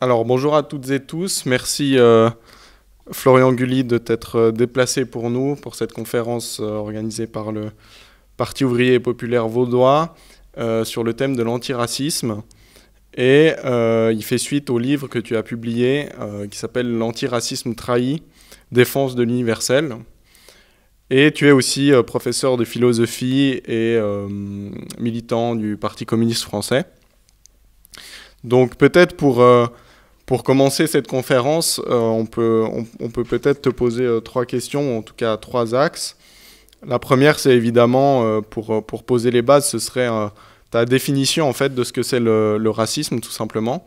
Alors bonjour à toutes et tous, merci Florian Gully de t'être déplacé pour nous, pour cette conférence organisée par le Parti ouvrier et populaire vaudois sur le thème de l'antiracisme. Et il fait suite au livre que tu as publié qui s'appelle L'antiracisme trahi, défense de l'universel. Et tu es aussi professeur de philosophie et militant du Parti communiste français. Donc peut-être pour commencer cette conférence, on peut peut-être te poser trois questions, ou en tout cas trois axes. La première, c'est évidemment, pour poser les bases, ce serait ta définition en fait de ce que c'est le racisme, tout simplement.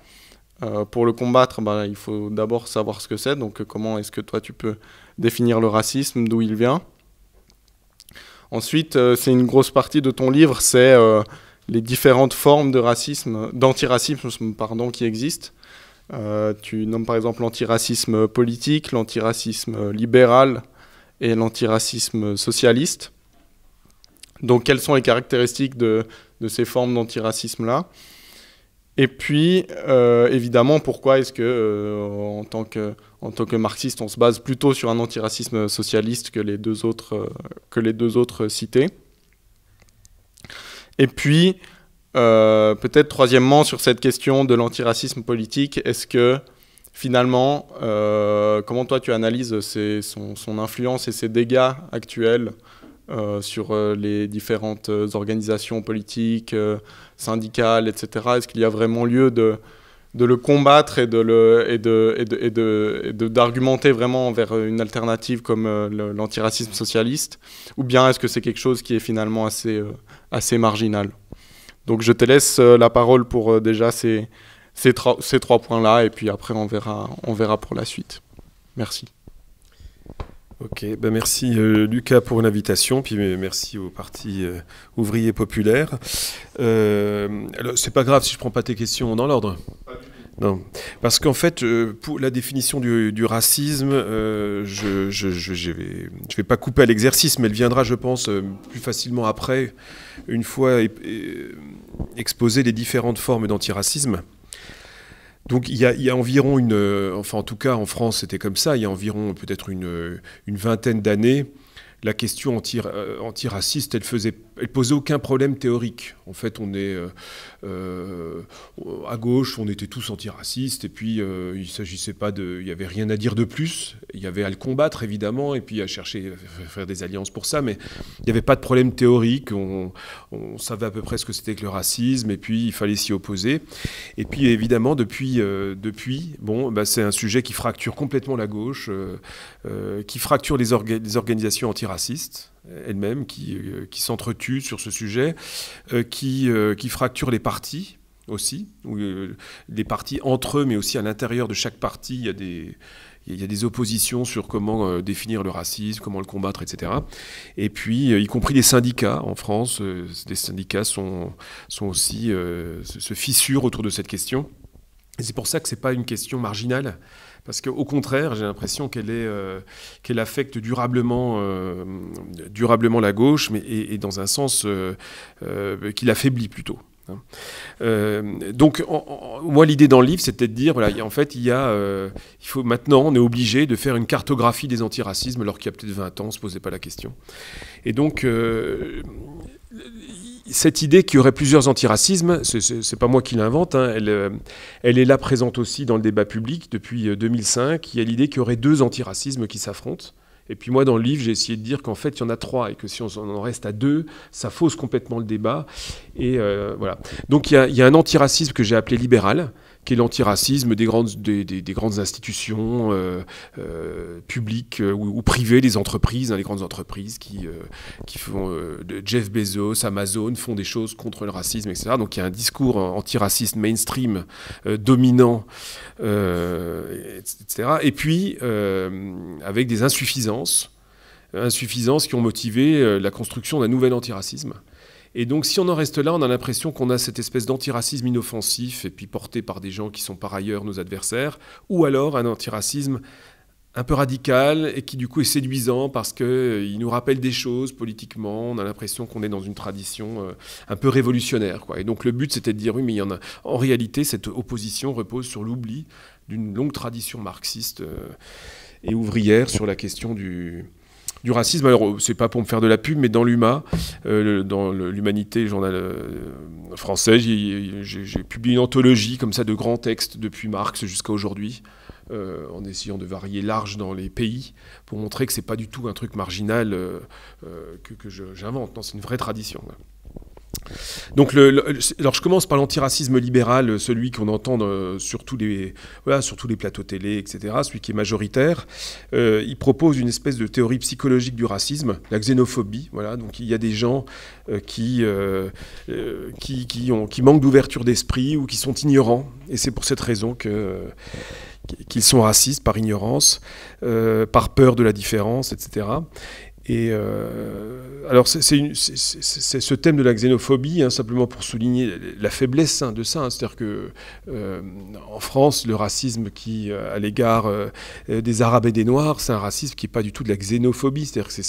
Pour le combattre, il faut d'abord savoir ce que c'est. Donc comment est-ce que toi tu peux définir le racisme, d'où il vient. Ensuite, c'est une grosse partie de ton livre, c'est les différentes formes de racisme, d'antiracisme, pardon, qui existent. Tu nommes par exemple l'antiracisme politique, l'antiracisme libéral et l'antiracisme socialiste. Donc quelles sont les caractéristiques de ces formes d'antiracisme-là? Et puis, évidemment, pourquoi est-ce que, en tant que marxiste, on se base plutôt sur un antiracisme socialiste que les deux autres cités? Et puis, peut-être troisièmement, sur cette question de l'antiracisme politique, est-ce que finalement, comment toi tu analyses son influence et ses dégâts actuels sur les différentes organisations politiques, syndicales, etc. Est-ce qu'il y a vraiment lieu de le combattre et d'argumenter vraiment vers une alternative comme l'antiracisme socialiste? Ou bien est-ce que c'est quelque chose qui est finalement assez marginal? Donc je te laisse la parole pour déjà ces trois points-là, et puis après on verra pour la suite. Merci. Ok, merci Lucas pour l'invitation, puis merci au Parti ouvrier populaire. Alors, c'est pas grave si je prends pas tes questions dans l'ordre. Non, parce qu'en fait, pour la définition du racisme, je vais pas couper à l'exercice, mais elle viendra, je pense, plus facilement après, une fois exposé les différentes formes d'antiracisme. Donc il y a environ enfin en tout cas en France c'était comme ça, il y a environ peut-être une vingtaine d'années, la question antiraciste, elle posait aucun problème théorique. En fait, on est à gauche, on était tous antiracistes, et puis il s'agissait pas il y avait rien à dire de plus. Il y avait à le combattre évidemment, et puis à chercher à faire des alliances pour ça, mais il n'y avait pas de problème théorique. On savait à peu près ce que c'était que le racisme, et puis il fallait s'y opposer. Et puis évidemment depuis, c'est un sujet qui fracture complètement la gauche, qui fracture les organisations antiracistes elles-mêmes, qui s'entretuent sur ce sujet, qui fracturent les partis aussi, les partis entre eux, mais aussi à l'intérieur de chaque parti, il y a des oppositions sur comment définir le racisme, comment le combattre, etc. Et puis, y compris les syndicats en France, les syndicats sont aussi se fissurent autour de cette question. Et c'est pour ça que c'est pas une question marginale. Parce qu'au contraire, j'ai l'impression qu'elle affecte durablement la gauche, mais dans un sens qui l'affaiblit plutôt. Donc, moi, l'idée dans le livre, c'était de dire, voilà, en fait, maintenant, on est obligé de faire une cartographie des antiracismes, alors qu'il y a peut-être 20 ans, on ne se posait pas la question. Et donc, cette idée qu'il y aurait plusieurs antiracismes, c'est pas moi qui l'invente, hein, elle est là présente aussi dans le débat public depuis 2005. Il y a l'idée qu'il y aurait deux antiracismes qui s'affrontent. Et puis moi, dans le livre, j'ai essayé de dire qu'en fait, il y en a trois, et que si on en reste à deux, ça fausse complètement le débat. Et voilà. Donc il y a un antiracisme que j'ai appelé libéral, qui est l'antiracisme des grandes institutions publiques ou privées, des entreprises, les grandes entreprises qui font Jeff Bezos, Amazon, font des choses contre le racisme, etc. Donc il y a un discours antiraciste mainstream dominant, etc. Et puis avec des insuffisances qui ont motivé la construction d'un nouvel antiracisme. Et donc, si on en reste là, on a l'impression qu'on a cette espèce d'antiracisme inoffensif, et puis porté par des gens qui sont par ailleurs nos adversaires, ou alors un antiracisme un peu radical et qui du coup est séduisant parce qu'il nous rappelle des choses politiquement. On a l'impression qu'on est dans une tradition un peu révolutionnaire, quoi. Et donc le but c'était de dire oui, mais il y en a. En réalité, cette opposition repose sur l'oubli d'une longue tradition marxiste et ouvrière sur la question du racisme. Alors, c'est pas pour me faire de la pub, mais dans l'UMA, dans l'Humanité, journal français, j'ai publié une anthologie comme ça de grands textes depuis Marx jusqu'à aujourd'hui, en essayant de varier large dans les pays, pour montrer que c'est pas du tout un truc marginal que j'invente. Non, c'est une vraie tradition. Donc, alors je commence par l'antiracisme libéral, celui qu'on entend sur tous les plateaux télé, etc., celui qui est majoritaire. Il propose une espèce de théorie psychologique du racisme, la xénophobie. Voilà. Donc il y a des gens qui manquent d'ouverture d'esprit ou qui sont ignorants, et c'est pour cette raison qu'ils sont racistes par ignorance, par peur de la différence, etc. Et alors c'est ce thème de la xénophobie, hein, simplement pour souligner la faiblesse de ça. Hein, c'est-à-dire que en France, le racisme qui à l'égard des Arabes et des Noirs, c'est un racisme qui n'est pas du tout de la xénophobie. C'est-à-dire que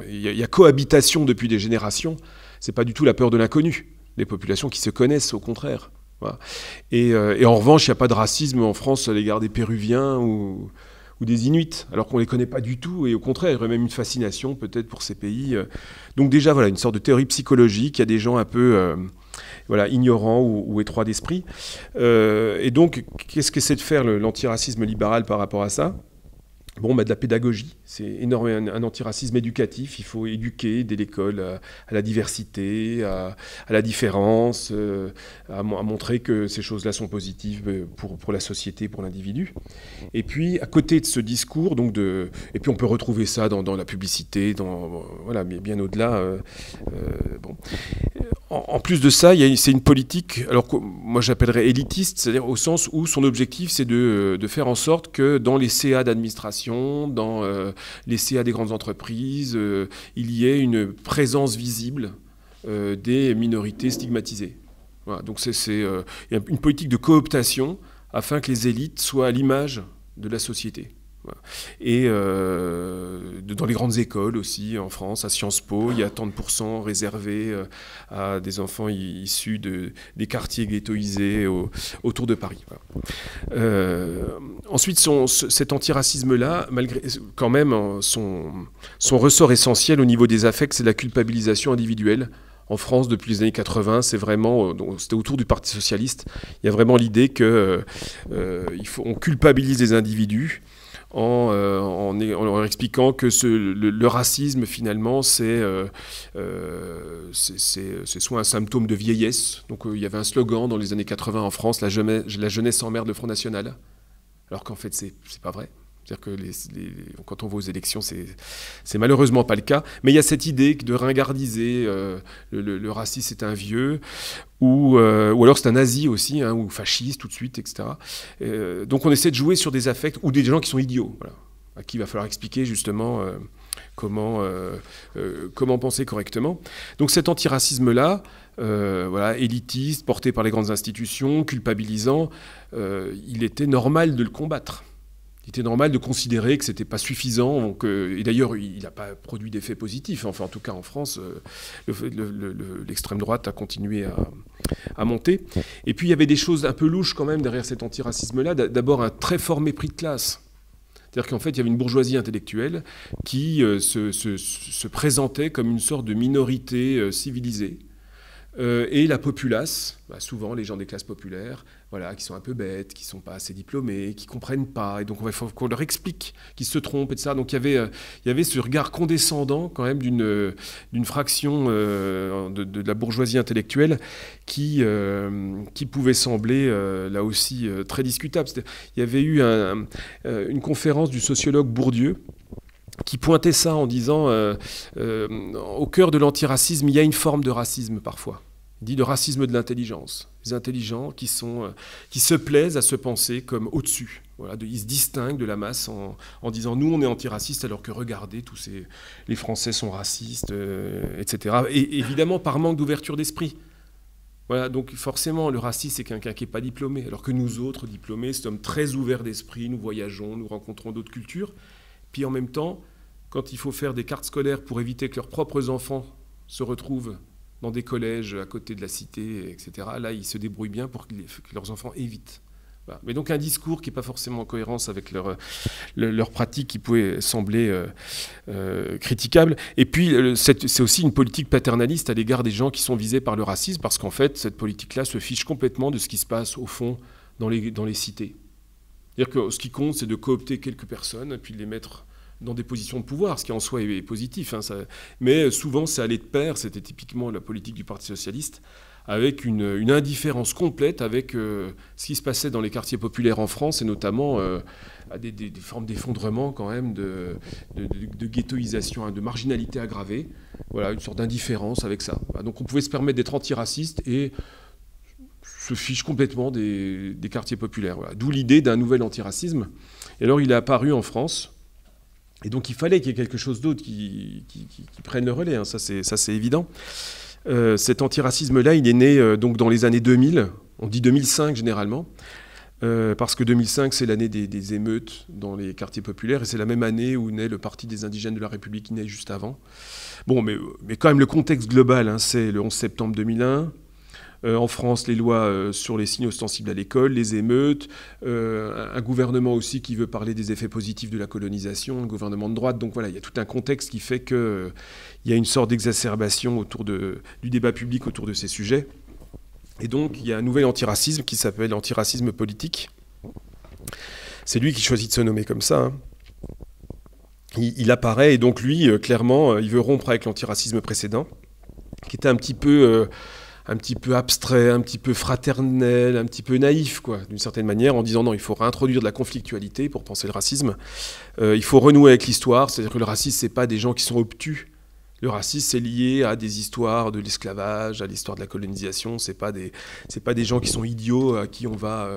il y a cohabitation depuis des générations. C'est pas du tout la peur de l'inconnu. Des populations qui se connaissent, au contraire. Voilà. Et en revanche, il n'y a pas de racisme en France à l'égard des Péruviens ou des Inuits, alors qu'on ne les connaît pas du tout, et au contraire, il y aurait même une fascination peut-être pour ces pays. Donc déjà, voilà, une sorte de théorie psychologique, il y a des gens un peu ignorants ou étroits d'esprit. Et donc, qu'est-ce qu'essaie de faire l'antiracisme libéral par rapport à ça ? Bon, de la pédagogie, c'est énormément un antiracisme éducatif. Il faut éduquer dès l'école à la diversité, à la différence, à montrer que ces choses-là sont positives pour la société, pour l'individu. Et puis, à côté de ce discours, et puis on peut retrouver ça dans la publicité, mais bien au-delà. En plus de ça, c'est une politique, alors que moi j'appellerais élitiste, c'est-à-dire au sens où son objectif c'est de faire en sorte que dans les CA d'administration, dans les CA des grandes entreprises, il y ait une présence visible des minorités stigmatisées. Voilà, donc c'est une politique de cooptation afin que les élites soient à l'image de la société. Et dans les grandes écoles aussi, en France, à Sciences Po, il y a tant de pourcents réservés à des enfants issus des quartiers ghettoisés autour de Paris. Voilà. Ensuite, cet antiracisme-là, malgré quand même son ressort essentiel au niveau des affects, c'est la culpabilisation individuelle. En France, depuis les années 80, c'était autour du Parti socialiste, il y a vraiment l'idée qu'on culpabilise les individus en leur expliquant que le racisme, finalement, c'est soit un symptôme de vieillesse. Donc il y avait un slogan dans les années 80 en France, la jeunesse emmerde le Front National. Alors qu'en fait, c'est pas vrai. C'est-à-dire que quand on va aux élections, c'est malheureusement pas le cas. Mais il y a cette idée de ringardiser le raciste, c'est un vieux, ou alors c'est un nazi aussi, hein, ou fasciste tout de suite, etc. Donc on essaie de jouer sur des affects, ou des gens qui sont idiots, voilà, à qui il va falloir expliquer justement comment penser correctement. Donc cet antiracisme-là, élitiste, porté par les grandes institutions, culpabilisant, il était normal de le combattre. Il était normal de considérer que ce n'était pas suffisant. Et d'ailleurs, il n'a pas produit d'effet positif. Enfin, en tout cas, en France, l'extrême droite a continué à monter. Et puis, il y avait des choses un peu louches quand même derrière cet antiracisme-là. D'abord, un très fort mépris de classe. C'est-à-dire qu'en fait, il y avait une bourgeoisie intellectuelle qui se présentait comme une sorte de minorité civilisée. Et la populace, souvent les gens des classes populaires, qui sont un peu bêtes, qui ne sont pas assez diplômés, qui ne comprennent pas. Et donc il faut qu'on leur explique qu'ils se trompent, etc. Donc il y avait ce regard condescendant quand même d'une fraction de la bourgeoisie intellectuelle qui pouvait sembler là aussi très discutable. Il y avait eu une conférence du sociologue Bourdieu qui pointait ça en disant au cœur de l'antiracisme, il y a une forme de racisme parfois. Il dit de racisme de l'intelligence. Les intelligents qui se plaisent à se penser comme au-dessus. Voilà, ils se distinguent de la masse en disant nous on est antiracistes alors que regardez, les Français sont racistes, etc. Et évidemment par manque d'ouverture d'esprit. Voilà, donc forcément, le raciste, c'est quelqu'un qui n'est pas diplômé, alors que nous autres, diplômés, sommes très ouverts d'esprit, nous voyageons, nous rencontrons d'autres cultures. Puis en même temps, quand il faut faire des cartes scolaires pour éviter que leurs propres enfants se retrouvent dans des collèges à côté de la cité, etc., là, ils se débrouillent bien pour que leurs enfants évitent. Voilà. Mais donc un discours qui n'est pas forcément en cohérence avec leur pratique qui pouvait sembler critiquable. Et puis c'est aussi une politique paternaliste à l'égard des gens qui sont visés par le racisme, parce qu'en fait cette politique-là se fiche complètement de ce qui se passe au fond dans les cités. C'est-à-dire que ce qui compte, c'est de coopter quelques personnes et puis de les mettre dans des positions de pouvoir, ce qui en soi est positif. Hein, mais souvent c'est allé de pair, c'était typiquement la politique du Parti socialiste, avec une indifférence complète avec ce qui se passait dans les quartiers populaires en France, et notamment à des formes d'effondrement quand même, de ghettoisation, hein, de marginalité aggravée. Voilà, une sorte d'indifférence avec ça. Donc on pouvait se permettre d'être antiraciste et se fiche complètement des quartiers populaires. Voilà. D'où l'idée d'un nouvel antiracisme. Et alors il est apparu en France, et donc il fallait qu'il y ait quelque chose d'autre qui prenne le relais, hein. Ça c'est évident. Cet antiracisme-là, il est né donc dans les années 2000, on dit 2005 généralement, parce que 2005, c'est l'année des émeutes dans les quartiers populaires, et c'est la même année où naît le Parti des indigènes de la République, qui naît juste avant. Bon, mais quand même, le contexte global, hein, c'est le 11 septembre 2001, en France, les lois sur les signes ostensibles à l'école, les émeutes, un gouvernement aussi qui veut parler des effets positifs de la colonisation, un gouvernement de droite. Donc voilà, il y a tout un contexte qui fait qu'il y a une sorte d'exacerbation autour du débat public autour de ces sujets. Et donc, il y a un nouvel antiracisme qui s'appelle l'antiracisme politique. C'est lui qui choisit de se nommer comme ça, hein. Il apparaît, et donc lui, clairement, il veut rompre avec l'antiracisme précédent, qui était un petit peu abstrait, un petit peu fraternel, un petit peu naïf, quoi, d'une certaine manière, en disant non, il faut réintroduire de la conflictualité pour penser le racisme. Il faut renouer avec l'histoire, c'est-à-dire que le racisme, c'est pas des gens qui sont obtus. Le racisme, c'est lié à des histoires de l'esclavage, à l'histoire de la colonisation. C'est pas des gens qui sont idiots à qui on va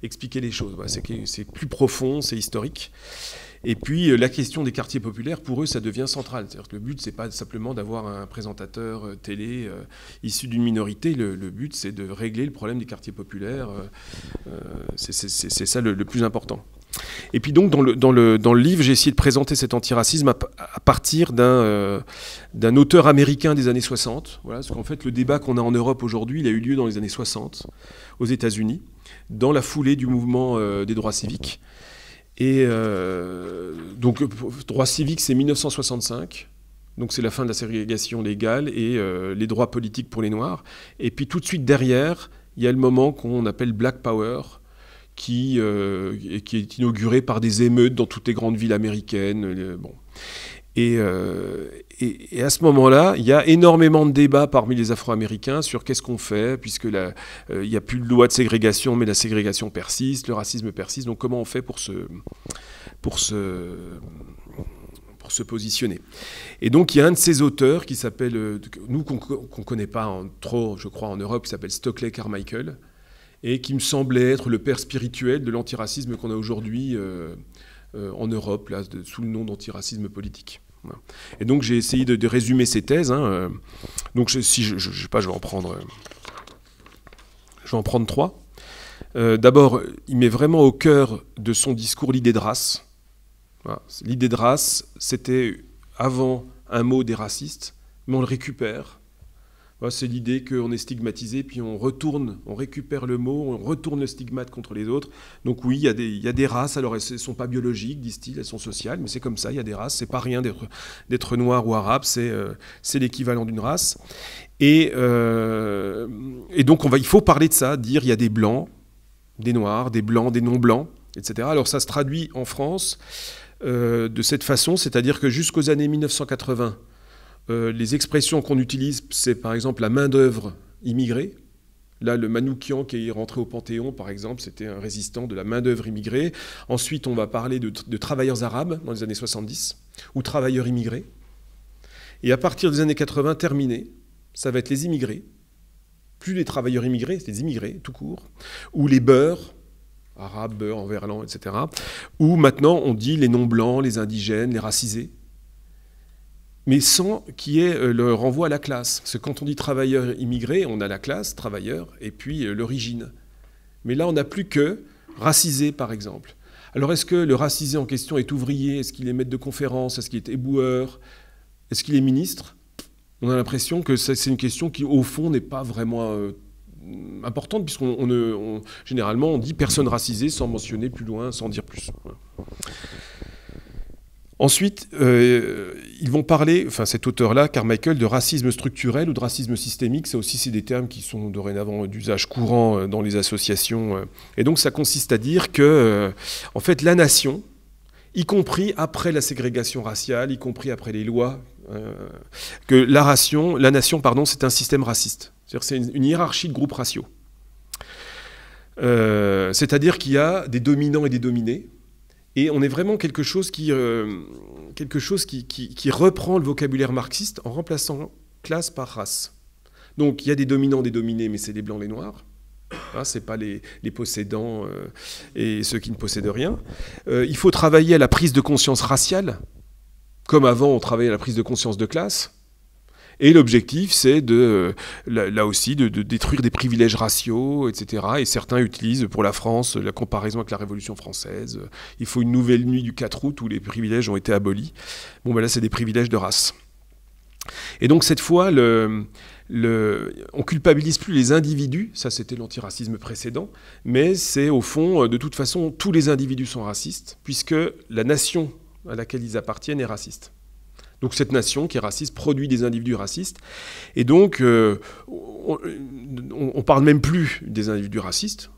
expliquer les choses. Voilà, c'est plus profond, c'est historique. Et puis, la question des quartiers populaires, pour eux, ça devient central. C'est-à-dire que le but, c'est pas simplement d'avoir un présentateur télé issu d'une minorité. Le but, c'est de régler le problème des quartiers populaires. C'est ça le plus important. Et puis donc, dans le livre, j'ai essayé de présenter cet antiracisme à partir d'un auteur américain des années 60. Voilà, parce qu'en fait, le débat qu'on a en Europe aujourd'hui, il a eu lieu dans les années 60, aux États-Unis, dans la foulée du mouvement des droits civiques. Et donc, droit civique, c'est 1965. Donc, c'est la fin de la ségrégation légale et les droits politiques pour les Noirs. Et puis, tout de suite derrière, il y a le moment qu'on appelle Black Power, qui est inauguré par des émeutes dans toutes les grandes villes américaines. Bon. Et à ce moment-là, il y a énormément de débats parmi les Afro-Américains sur qu'est-ce qu'on fait, puisque il n'y a plus de loi de ségrégation, mais la ségrégation persiste, le racisme persiste. Donc comment on fait pour se positionner. Et donc il y a un de ces auteurs qui s'appelle, nous qu'on ne connaît pas trop, je crois, en Europe, qui s'appelle Stokely Carmichael, et qui me semblait être le père spirituel de l'antiracisme qu'on a aujourd'hui en Europe, là, sous le nom d'antiracisme politique. Voilà. Et donc j'ai essayé de résumer ces thèses. Hein. Donc je sais pas, je vais en prendre 3. D'abord, il met vraiment au cœur de son discours l'idée de race. Voilà. L'idée de race, c'était avant un mot des racistes, mais on le récupère. Voilà, c'est l'idée qu'on est stigmatisé, puis on récupère le mot, on retourne le stigmate contre les autres. Donc oui, il y a des races, alors elles ne sont pas biologiques, disent-ils, elles sont sociales, mais c'est comme ça, il y a des races, c'est pas rien d'être noir ou arabe, c'est l'équivalent d'une race. Et donc il faut parler de ça, dire il y a des blancs, des noirs, des blancs, des non-blancs, etc. Alors ça se traduit en France de cette façon, c'est-à-dire que jusqu'aux années 1980, les expressions qu'on utilise, c'est par exemple la main-d'œuvre immigrée. Là, le Manoukian qui est rentré au Panthéon, par exemple, c'était un résistant de la main-d'œuvre immigrée. Ensuite, on va parler de travailleurs arabes dans les années 70, ou travailleurs immigrés. Et à partir des années 80, terminé, ça va être les immigrés. Plus les travailleurs immigrés, c'est les immigrés, tout court. Ou les beurs, arabes, beurs, enverlans, etc. Ou maintenant, on dit les non-blancs, les indigènes, les racisés. mais sans qu'il y ait le renvoi à la classe. Parce que quand on dit travailleur immigré, on a la classe, travailleur, et puis l'origine. Mais là, on n'a plus que racisé, par exemple. Alors, est-ce que le racisé en question est ouvrier? Est-ce qu'il est maître de conférence? Est-ce qu'il est éboueur? Est-ce qu'il est ministre? On a l'impression que c'est une question qui, au fond, n'est pas vraiment importante, puisqu'on généralement, on dit personne racisée sans mentionner plus loin, sans dire plus. Voilà. Ensuite, ils vont parler, enfin cet auteur-là, Carmichael, de racisme structurel ou de racisme systémique. Ça aussi, c'est des termes qui sont dorénavant d'usage courant dans les associations. Et donc, ça consiste à dire que, en fait, la nation, y compris après la ségrégation raciale, y compris après les lois, que la nation, c'est un système raciste. C'est-à-dire c'est une hiérarchie de groupes raciaux. C'est-à-dire qu'il y a des dominants et des dominés. Et on est vraiment quelque chose qui reprend le vocabulaire marxiste en remplaçant classe par race. Donc il y a des dominants, des dominés, mais c'est les blancs, les noirs. Hein, ce n'est pas les possédants et ceux qui ne possèdent rien. Il faut travailler à la prise de conscience raciale, comme avant on travaillait à la prise de conscience de classe. Et l'objectif, c'est là aussi de détruire des privilèges raciaux, etc. Et certains utilisent pour la France la comparaison avec la Révolution française. Il faut une nouvelle nuit du 4 août où les privilèges ont été abolis. Bon, ben là, c'est des privilèges de race. Et donc, cette fois, on culpabilise plus les individus, ça c'était l'antiracisme précédent, mais c'est au fond, de toute façon, tous les individus sont racistes, puisque la nation à laquelle ils appartiennent est raciste. Donc cette nation qui est raciste produit des individus racistes. Et donc, on ne parle même plus des individus racistes.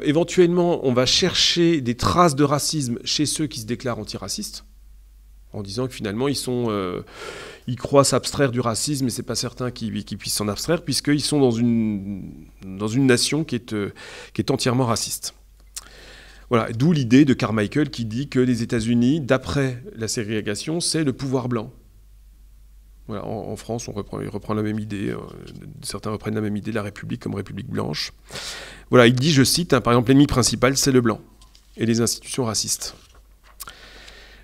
Éventuellement, on va chercher des traces de racisme chez ceux qui se déclarent antiracistes, en disant que finalement, ils croient s'abstraire du racisme, mais ce n'est pas certain qu'ils puissent s'en abstraire, puisqu'ils sont dans une nation qui est entièrement raciste. Voilà, d'où l'idée de Carmichael qui dit que les États-Unis, d'après la ségrégation, c'est le pouvoir blanc. Voilà, en France, il reprend la même idée, certains reprennent la même idée de la République comme République blanche. Voilà, il dit, je cite, par exemple, l'ennemi principal, c'est le blanc et les institutions racistes.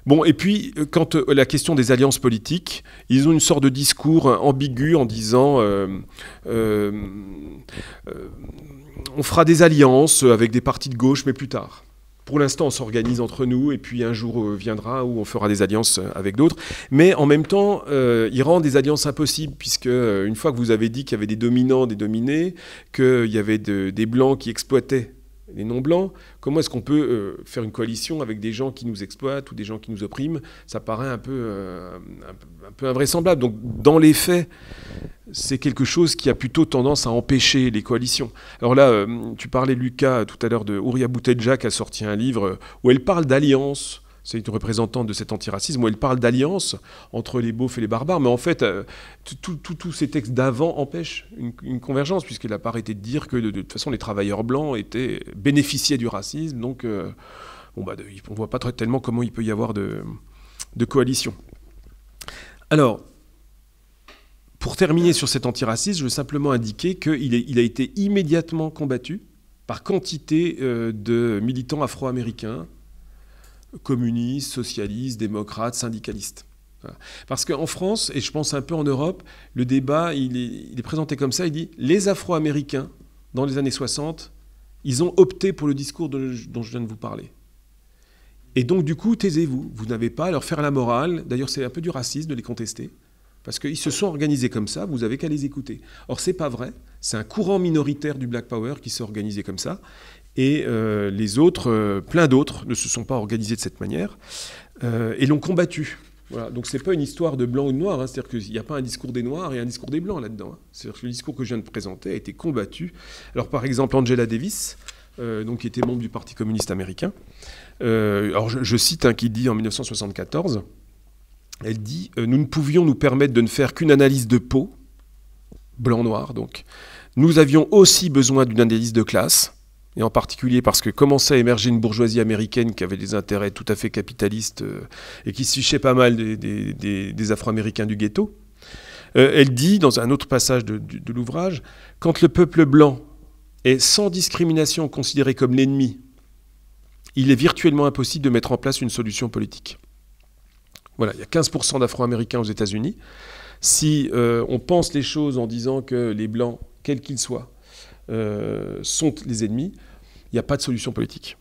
Bon, et puis, quant à la question des alliances politiques, ils ont une sorte de discours ambigu en disant on fera des alliances avec des partis de gauche, mais plus tard. Pour l'instant, on s'organise entre nous, et puis un jour viendra où on fera des alliances avec d'autres. Mais en même temps, ils rendent des alliances impossibles, puisque une fois que vous avez dit qu'il y avait des dominants, des dominés, qu'il y avait des blancs qui exploitaient les non-blancs, comment est-ce qu'on peut faire une coalition avec des gens qui nous exploitent ou des gens qui nous oppriment? Ça paraît un peu invraisemblable. Donc, dans les faits, c'est quelque chose qui a plutôt tendance à empêcher les coalitions. Alors là, tu parlais, Lucas, tout à l'heure de Houriya Boutedja qui a sorti un livre où elle parle d'alliance. C'est une représentante de cet antiracisme où elle parle d'alliance entre les beaufs et les barbares. Mais en fait, tous ces textes d'avant empêchent une convergence, puisqu'elle n'a pas arrêté de dire que de toute façon, les travailleurs blancs bénéficiaient du racisme. Donc, on ne voit pas tellement comment il peut y avoir de coalition. Alors, pour terminer sur cet antiracisme, je veux simplement indiquer qu'il a été immédiatement combattu par quantité de militants afro-américains, communistes, socialistes, démocrates, syndicalistes. Voilà. Parce qu'en France, et je pense un peu en Europe, le débat, il est présenté comme ça, il dit « Les Afro-Américains, dans les années 60, ils ont opté pour le discours dont je viens de vous parler. Et donc, du coup, taisez-vous. Vous n'avez pas à leur faire la morale. D'ailleurs, c'est un peu du racisme de les contester. Parce qu'ils se sont organisés comme ça, vous n'avez qu'à les écouter. » Or, ce n'est pas vrai. C'est un courant minoritaire du Black Power qui s'est organisé comme ça. Et les autres, plein d'autres, ne se sont pas organisés de cette manière et l'ont combattu. Voilà. Donc ce n'est pas une histoire de blanc ou de noir, hein. C'est-à-dire qu'il n'y a pas un discours des noirs et un discours des blancs là-dedans. Hein. C'est-à-dire que le discours que je viens de présenter a été combattu. Alors par exemple, Angela Davis, qui était membre du Parti communiste américain, alors je cite qui dit en 1974, elle dit « Nous ne pouvions nous permettre de ne faire qu'une analyse de peau, blanc-noir donc. Nous avions aussi besoin d'une analyse de classe. » Et en particulier parce que commençait à émerger une bourgeoisie américaine qui avait des intérêts tout à fait capitalistes et qui se fichait pas mal des Afro-Américains du ghetto. Elle dit, dans un autre passage de l'ouvrage, « Quand le peuple blanc est sans discrimination considéré comme l'ennemi, il est virtuellement impossible de mettre en place une solution politique. » Voilà, il y a 15% d'Afro-Américains aux États-Unis. Si on pense les choses en disant que les Blancs, quels qu'ils soient, sont les ennemis, il n'y a pas de solution politique.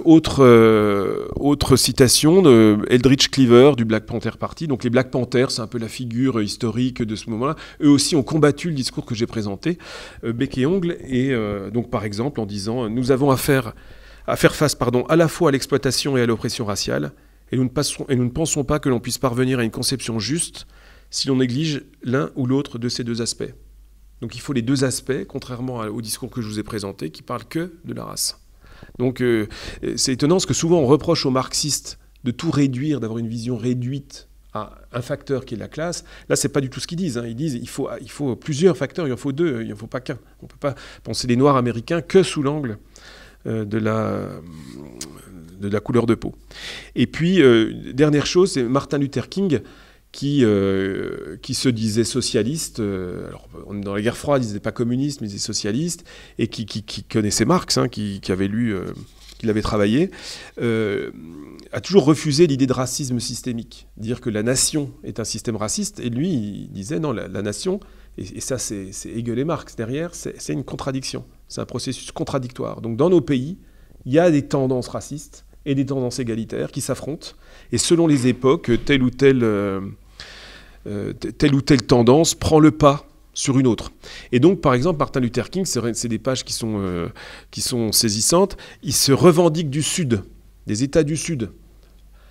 Autre citation de Eldridge Cleaver du Black Panther Party. Donc les Black Panthers, c'est un peu la figure historique de ce moment-là. Eux aussi ont combattu le discours que j'ai présenté, bec et ongle. Et donc par exemple en disant nous avons à faire face à la fois à l'exploitation et à l'oppression raciale, et nous ne pensons pas que l'on puisse parvenir à une conception juste si l'on néglige l'un ou l'autre de ces deux aspects. Donc il faut les deux aspects, contrairement au discours que je vous ai présenté, qui parlent que de la race. Donc c'est étonnant parce que souvent on reproche aux marxistes de tout réduire, d'avoir une vision réduite à un facteur qui est la classe. Là, c'est pas du tout ce qu'ils disent. Ils disent il faut plusieurs facteurs, il en faut deux, il n'en faut pas qu'un. On ne peut pas penser les Noirs américains que sous l'angle de la couleur de peau. Et puis, dernière chose, c'est Martin Luther King qui se disait socialiste. Alors, dans la guerre froide, il ne disait pas communiste, mais il disait socialiste, et qui connaissait Marx, qui avait lu, qui l'avait travaillé, a toujours refusé l'idée de racisme systémique. Dire que la nation est un système raciste, et lui, il disait non, la nation, et ça c'est Hegel et Marx derrière, c'est une contradiction, c'est un processus contradictoire. Donc dans nos pays, il y a des tendances racistes et des tendances égalitaires qui s'affrontent, et selon les époques, telle ou telle tendance prend le pas sur une autre. Et donc, par exemple, Martin Luther King, c'est des pages qui sont saisissantes, il se revendique du Sud, des États du Sud.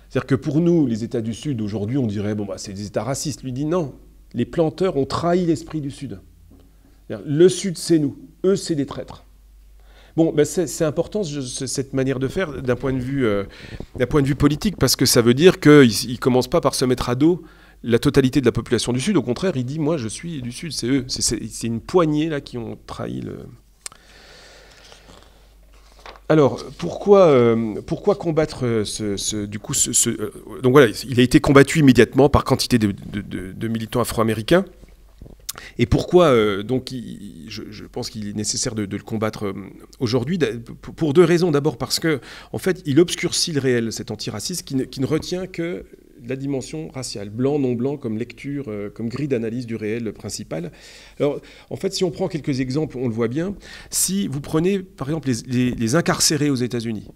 C'est-à-dire que pour nous, les États du Sud, aujourd'hui, on dirait, bon, c'est des États racistes. Lui dit non, les planteurs ont trahi l'esprit du Sud. Le Sud, c'est nous. Eux, c'est des traîtres. Bon, ben c'est important cette manière de faire d'un point de vue politique, parce que ça veut dire qu'il ne commence pas par se mettre à dos la totalité de la population du Sud. Au contraire, il dit, moi, je suis du Sud, c'est eux. C'est une poignée là qui ont trahi le... Alors, pourquoi combattre donc voilà, il a été combattu immédiatement par quantité de militants afro-américains. Et pourquoi, donc, je pense qu'il est nécessaire de le combattre aujourd'hui, pour deux raisons. D'abord parce que, en fait, il obscurcit le réel, cet antiracisme, qui ne retient que la dimension raciale, blanc, non blanc, comme lecture, comme grille d'analyse du réel principal. Alors, en fait, si on prend quelques exemples, on le voit bien. Si vous prenez, par exemple, les incarcérés aux États-Unis,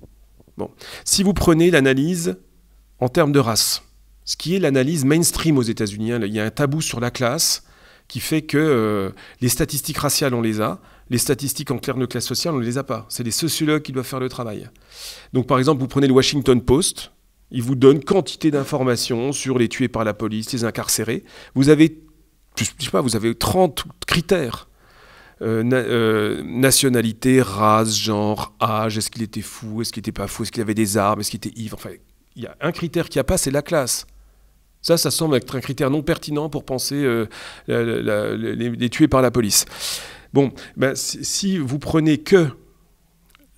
bon, si vous prenez l'analyse en termes de race, ce qui est l'analyse mainstream aux États-Unis, il y a un tabou sur la classe qui fait que les statistiques raciales, on les a, les statistiques en termes de classe sociale, on ne les a pas. C'est les sociologues qui doivent faire le travail. Donc, par exemple, vous prenez le Washington Post, il vous donne quantité d'informations sur les tués par la police, les incarcérés. Vous avez, je sais pas, vous avez 30 critères. Nationalité, race, genre, âge, est-ce qu'il était fou, est-ce qu'il n'était pas fou, est-ce qu'il avait des armes, est-ce qu'il était ivre. Enfin, il y a un critère qui n'y a pas, c'est la classe. Ça semble être un critère non pertinent pour penser les tués par la police. Bon, ben, si vous prenez que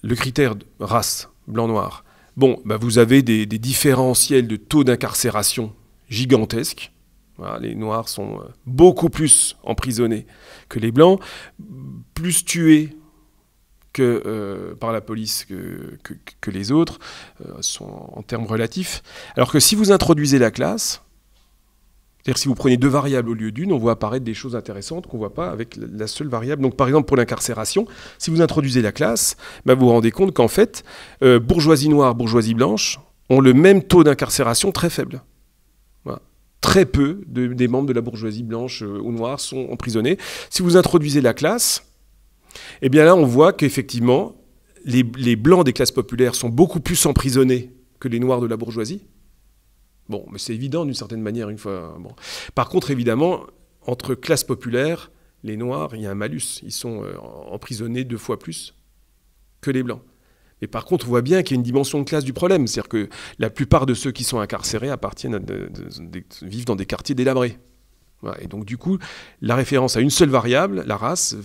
le critère de race, blanc-noir, bon, ben vous avez des différentiels de taux d'incarcération gigantesques. Voilà, les Noirs sont beaucoup plus emprisonnés que les Blancs, plus tués par la police que les autres, en termes relatifs. Alors que si vous introduisez la classe, c'est-à-dire si vous prenez deux variables au lieu d'une, on voit apparaître des choses intéressantes qu'on ne voit pas avec la seule variable. Donc par exemple pour l'incarcération, si vous introduisez la classe, ben vous vous rendez compte qu'en fait, bourgeoisie noire, bourgeoisie blanche ont le même taux d'incarcération très faible. Voilà. Très peu des membres de la bourgeoisie blanche ou noire sont emprisonnés. Si vous introduisez la classe, eh bien là on voit qu'effectivement, les blancs des classes populaires sont beaucoup plus emprisonnés que les noirs de la bourgeoisie. Bon, mais c'est évident d'une certaine manière une fois. Bon. Par contre, évidemment, entre classes populaires, les Noirs, il y a un malus. Ils sont emprisonnés 2 fois plus que les Blancs. Mais par contre, on voit bien qu'il y a une dimension de classe du problème. C'est-à-dire que la plupart de ceux qui sont incarcérés vivent dans des quartiers délabrés. Voilà. Et donc, du coup, la référence à une seule variable, la race,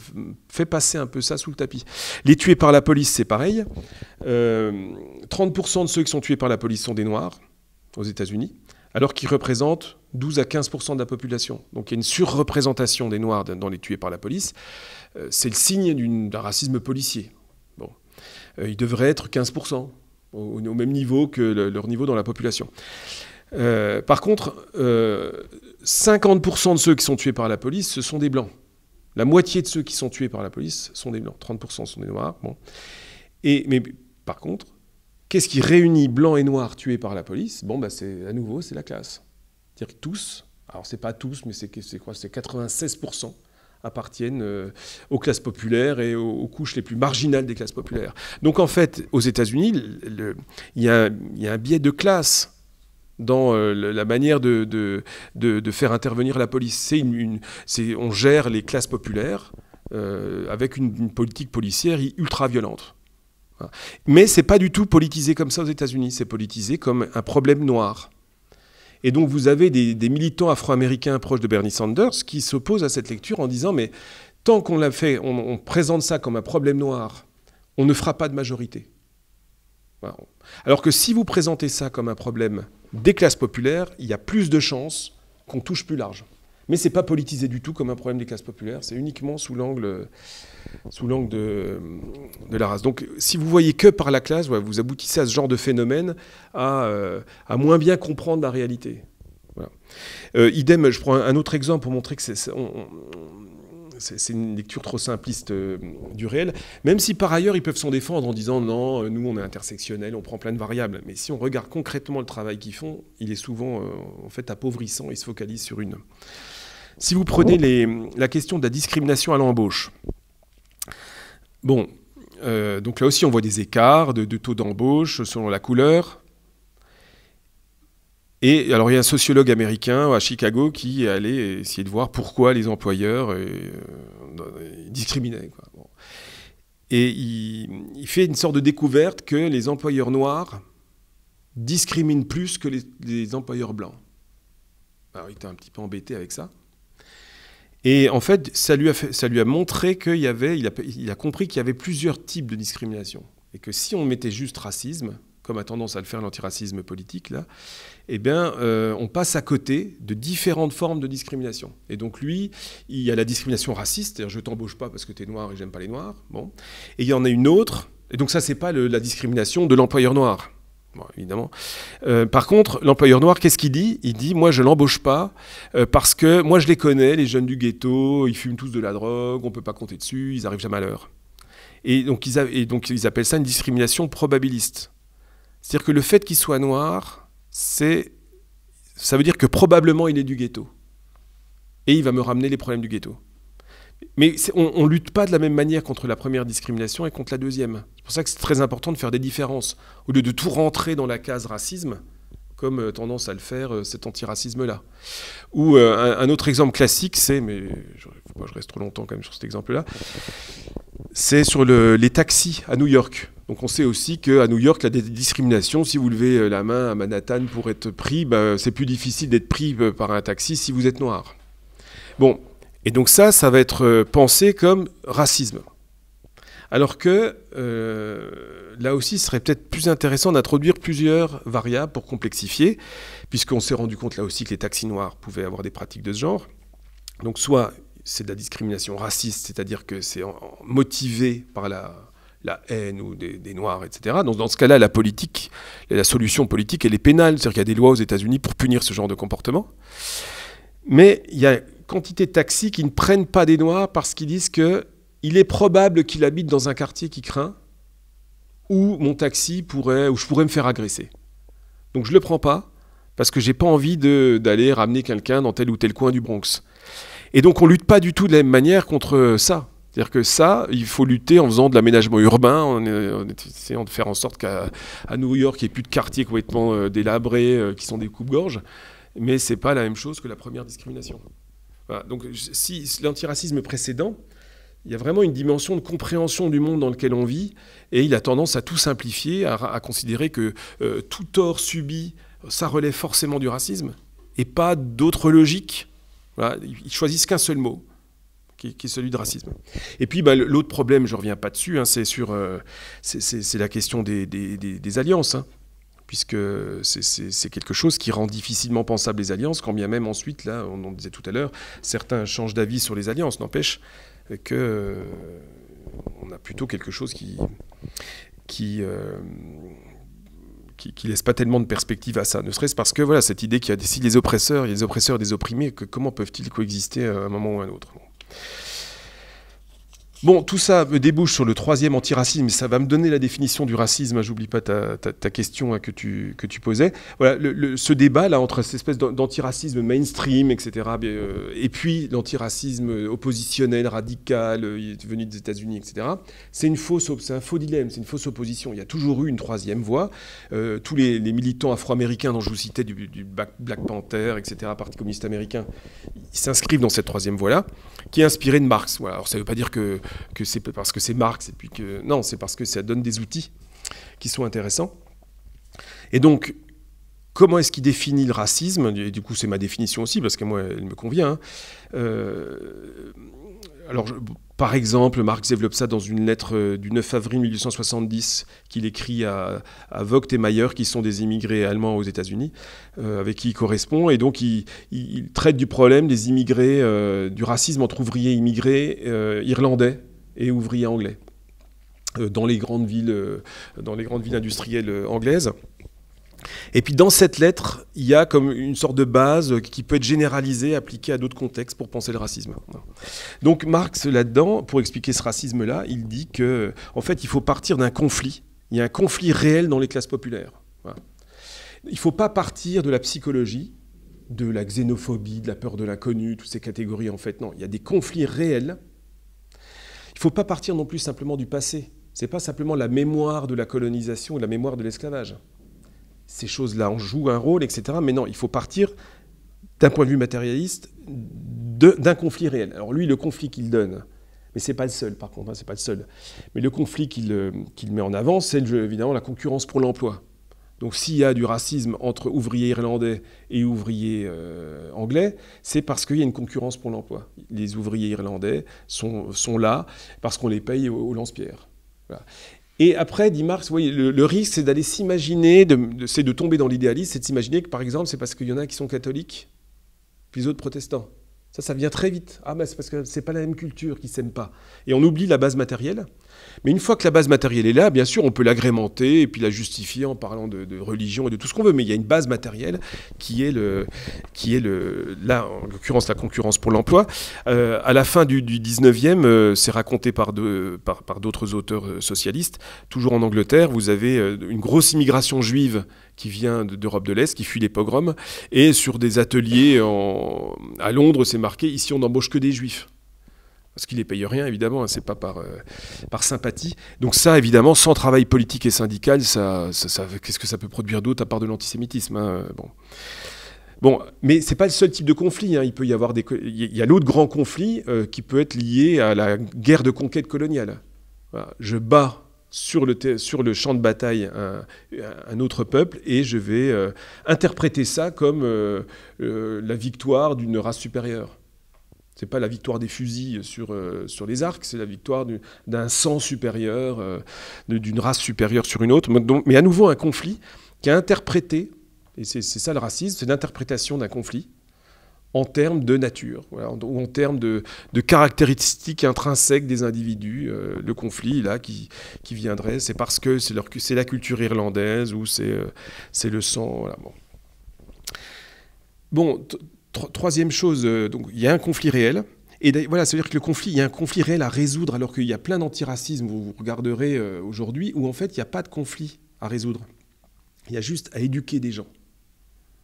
fait passer un peu ça sous le tapis. Les tués par la police, c'est pareil. 30% de ceux qui sont tués par la police sont des Noirs aux États-Unis, alors qu'ils représentent 12 à 15% de la population. Donc il y a une surreprésentation des Noirs dans les tués par la police. C'est le signe d'un racisme policier. Bon. Il devrait être 15%, au même niveau que leur niveau dans la population. Par contre, 50% de ceux qui sont tués par la police, ce sont des Blancs. La moitié de ceux qui sont tués par la police sont des Blancs. 30% sont des Noirs. Bon. Mais par contre, qu'est-ce qui réunit Blancs et Noirs tués par la police? Bon, bah, à nouveau, c'est la classe. C'est-à-dire que tous, alors c'est pas tous, mais c'est quoi? C'est 96% appartiennent aux classes populaires et aux couches les plus marginales des classes populaires. Donc en fait, aux États-Unis, il y a un biais de classe dans la manière de faire intervenir la police. On gère les classes populaires avec une politique policière ultra violente. Mais c'est pas du tout politisé comme ça aux États-Unis, c'est politisé comme un problème noir. Et donc vous avez des militants afro-américains proches de Bernie Sanders qui s'opposent à cette lecture en disant mais tant qu'on l'a fait, on présente ça comme un problème noir, on ne fera pas de majorité. Voilà. Alors que si vous présentez ça comme un problème des classes populaires, il y a plus de chances qu'on touche plus large. Mais c'est pas politisé du tout comme un problème des classes populaires, c'est uniquement sous l'angle de la race. Donc si vous voyez que par la classe, vous aboutissez à ce genre de phénomène, à moins bien comprendre la réalité. Voilà. Idem, je prends un autre exemple pour montrer que c'est une lecture trop simpliste du réel, même si par ailleurs ils peuvent s'en défendre en disant non, nous on est intersectionnel, on prend plein de variables. Mais si on regarde concrètement le travail qu'ils font, il est souvent en fait appauvrissant, ils se focalisent sur une. Si vous prenez la question de la discrimination à l'embauche, bon, donc là aussi on voit des écarts de taux d'embauche selon la couleur. Et alors il y a un sociologue américain à Chicago qui est allé essayer de voir pourquoi les employeurs discriminaient, quoi. Bon. Et il fait une sorte de découverte que les employeurs noirs discriminent plus que les employeurs blancs. Alors il était un petit peu embêté avec ça. Et en fait, ça lui a montré qu'il a compris qu'il y avait plusieurs types de discrimination. Et que si on mettait juste racisme, comme a tendance à le faire l'antiracisme politique, là, eh bien, on passe à côté de différentes formes de discrimination. Et donc lui, il y a la discrimination raciste, c'est-à-dire je t'embauche pas parce que tu es noir et j'aime pas les noirs. Bon. Et il y en a une autre, et donc ça, c'est pas la discrimination de l'employeur noir. Bon, évidemment. Par contre, l'employeur noir, qu'est-ce qu'il dit? Il dit, moi, je l'embauche pas parce que moi, je les connais, les jeunes du ghetto, ils fument tous de la drogue, on peut pas compter dessus, ils arrivent jamais à l'heure. Et donc, ils appellent ça une discrimination probabiliste. C'est-à-dire que le fait qu'il soit noir, ça veut dire que probablement il est du ghetto. Et il va me ramener les problèmes du ghetto. Mais on ne lutte pas de la même manière contre la première discrimination et contre la deuxième. C'est pour ça que c'est très important de faire des différences. Au lieu de tout rentrer dans la case racisme, comme tendance à le faire cet antiracisme-là. Ou un autre exemple classique, mais il ne faut pas que je reste trop longtemps quand même sur cet exemple-là, c'est sur les taxis à New York. Donc on sait aussi qu'à New York, il y a des discriminations. Si vous levez la main à Manhattan pour être pris, c'est plus difficile d'être pris par un taxi si vous êtes noir. Bon, et donc ça va être pensé comme racisme. Alors que là aussi, ce serait peut-être plus intéressant d'introduire plusieurs variables pour complexifier, puisqu'on s'est rendu compte là aussi que les taxis noirs pouvaient avoir des pratiques de ce genre. Donc soit c'est de la discrimination raciste, c'est-à-dire que c'est motivé par la haine ou des Noirs, etc. Donc dans ce cas-là, la solution politique, elle est pénale. C'est-à-dire qu'il y a des lois aux États-Unis pour punir ce genre de comportement. Mais il y a quantité de taxis qui ne prennent pas des Noirs parce qu'ils disent qu'il est probable qu'il habite dans un quartier qui craint, où mon taxi où je pourrais me faire agresser. Donc je ne le prends pas parce que je n'ai pas envie d'aller ramener quelqu'un dans tel ou tel coin du Bronx. Et donc on ne lutte pas du tout de la même manière contre ça. C'est-à-dire que ça, il faut lutter en faisant de l'aménagement urbain, en essayant de faire en sorte qu'à New York, il n'y ait plus de quartiers complètement délabrés qui sont des coupe-gorge. Mais ce n'est pas la même chose que la première discrimination. Voilà. Donc si l'antiracisme précédent, il y a vraiment une dimension de compréhension du monde dans lequel on vit, et il a tendance à tout simplifier, à considérer que tout tort subi, ça relève forcément du racisme, et pas d'autres logiques. Voilà. Ils choisissent qu'un seul mot, qui est celui de racisme. Et puis l'autre problème, je ne reviens pas dessus, hein, c'est la question des alliances, hein, puisque c'est quelque chose qui rend difficilement pensables les alliances, quand bien même ensuite, là, on en disait tout à l'heure, certains changent d'avis sur les alliances, n'empêche qu'on a plutôt quelque chose qui qui laisse pas tellement de perspective à ça. Ne serait-ce parce que voilà, cette idée qu'il y a si les oppresseurs, il y a des oppresseurs et des opprimés, comment peuvent-ils coexister à un moment ou à un autre? Bon, tout ça me débouche sur le troisième antiracisme, et ça va me donner la définition du racisme. J'oublie pas ta question que tu posais. Voilà, ce débat là entre cette espèce d'antiracisme mainstream, etc., et puis l'antiracisme oppositionnel, radical, venu des États-Unis, etc., c'est un faux dilemme, c'est une fausse opposition. Il y a toujours eu une troisième voie. Tous les militants afro-américains dont je vous citais, du Black Panther, etc., Parti communiste américain, ils s'inscrivent dans cette troisième voie-là, qui est inspirée de Marx. Voilà. Alors ça ne veut pas dire que c'est parce que c'est Marx, et puis que non, c'est parce que ça donne des outils qui sont intéressants. Et donc, comment est-ce qu'il définit le racisme? Et du coup, c'est ma définition aussi, parce que moi, elle me convient. Alors, par exemple, Marx développe ça dans une lettre du 9 avril 1870 qu'il écrit à Vogt et Mayer, qui sont des immigrés allemands aux États-Unis, avec qui il correspond. Et donc, il traite du problème des immigrés, du racisme entre ouvriers immigrés irlandais et ouvriers anglais dans les grandes villes industrielles anglaises. Et puis dans cette lettre, il y a comme une sorte de base qui peut être généralisée, appliquée à d'autres contextes pour penser le racisme. Donc Marx, là-dedans, pour expliquer ce racisme-là, il dit que, en fait, il faut partir d'un conflit. Il y a un conflit réel dans les classes populaires. Voilà. Il ne faut pas partir de la psychologie, de la xénophobie, de la peur de l'inconnu, toutes ces catégories, en fait. Non, il y a des conflits réels. Il ne faut pas partir non plus simplement du passé. Ce n'est pas simplement la mémoire de la colonisation ou la mémoire de l'esclavage. Ces choses-là en jouent un rôle, etc. Mais non, il faut partir, d'un point de vue matérialiste, d'un conflit réel. Alors lui, le conflit qu'il donne, mais ce n'est pas le seul, par contre, c'est pas le seul. Mais le conflit qu'il met en avant, c'est évidemment la concurrence pour l'emploi. Donc s'il y a du racisme entre ouvriers irlandais et ouvriers anglais, c'est parce qu'il y a une concurrence pour l'emploi. Les ouvriers irlandais sont là parce qu'on les paye au lance-pierre. Voilà. Et après, dit Marx, oui, le risque, c'est d'aller s'imaginer, c'est de tomber dans l'idéalisme, c'est de s'imaginer que, par exemple, c'est parce qu'il y en a qui sont catholiques, puis les autres protestants. Ça vient très vite. Ah, mais c'est parce que c'est pas la même culture, qui s'aiment pas. Et on oublie la base matérielle. Mais une fois que la base matérielle est là, bien sûr, on peut l'agrémenter et puis la justifier en parlant de religion et de tout ce qu'on veut. Mais il y a une base matérielle qui est là, en l'occurrence, la concurrence pour l'emploi. À la fin du 19e, c'est raconté par d'autres auteurs socialistes. Toujours en Angleterre, vous avez une grosse immigration juive qui vient d'Europe de l'Est, qui fuit les pogroms. Et sur des ateliers à Londres, c'est marqué « Ici, on n'embauche que des juifs ». Parce qu'ils ne les payent rien, évidemment, hein, c'est pas par sympathie. Donc ça, évidemment, sans travail politique et syndical, qu'est-ce que ça peut produire d'autre à part de l'antisémitisme, hein, bon, mais ce n'est pas le seul type de conflit. Hein. Il peut y avoir il y a l'autre grand conflit qui peut être lié à la guerre de conquête coloniale. Voilà. Je bats sur le champ de bataille un autre peuple et je vais interpréter ça comme la victoire d'une race supérieure. Ce n'est pas la victoire des fusils sur les arcs, c'est la victoire d'un sang supérieur, d'une race supérieure sur une autre. Mais à nouveau, un conflit qui est interprété, et c'est ça le racisme, c'est l'interprétation d'un conflit en termes de nature, voilà, ou en termes de caractéristiques intrinsèques des individus. Le conflit, là, qui viendrait, c'est parce que c'est la culture irlandaise ou c'est le sang. Voilà, bon, troisième chose, donc il y a un conflit réel. Et voilà, ça veut dire que le conflit, il y a un conflit réel à résoudre, alors qu'il y a plein d'antiracisme, vous regarderez aujourd'hui, où en fait, il n'y a pas de conflit à résoudre. Il y a juste à éduquer des gens,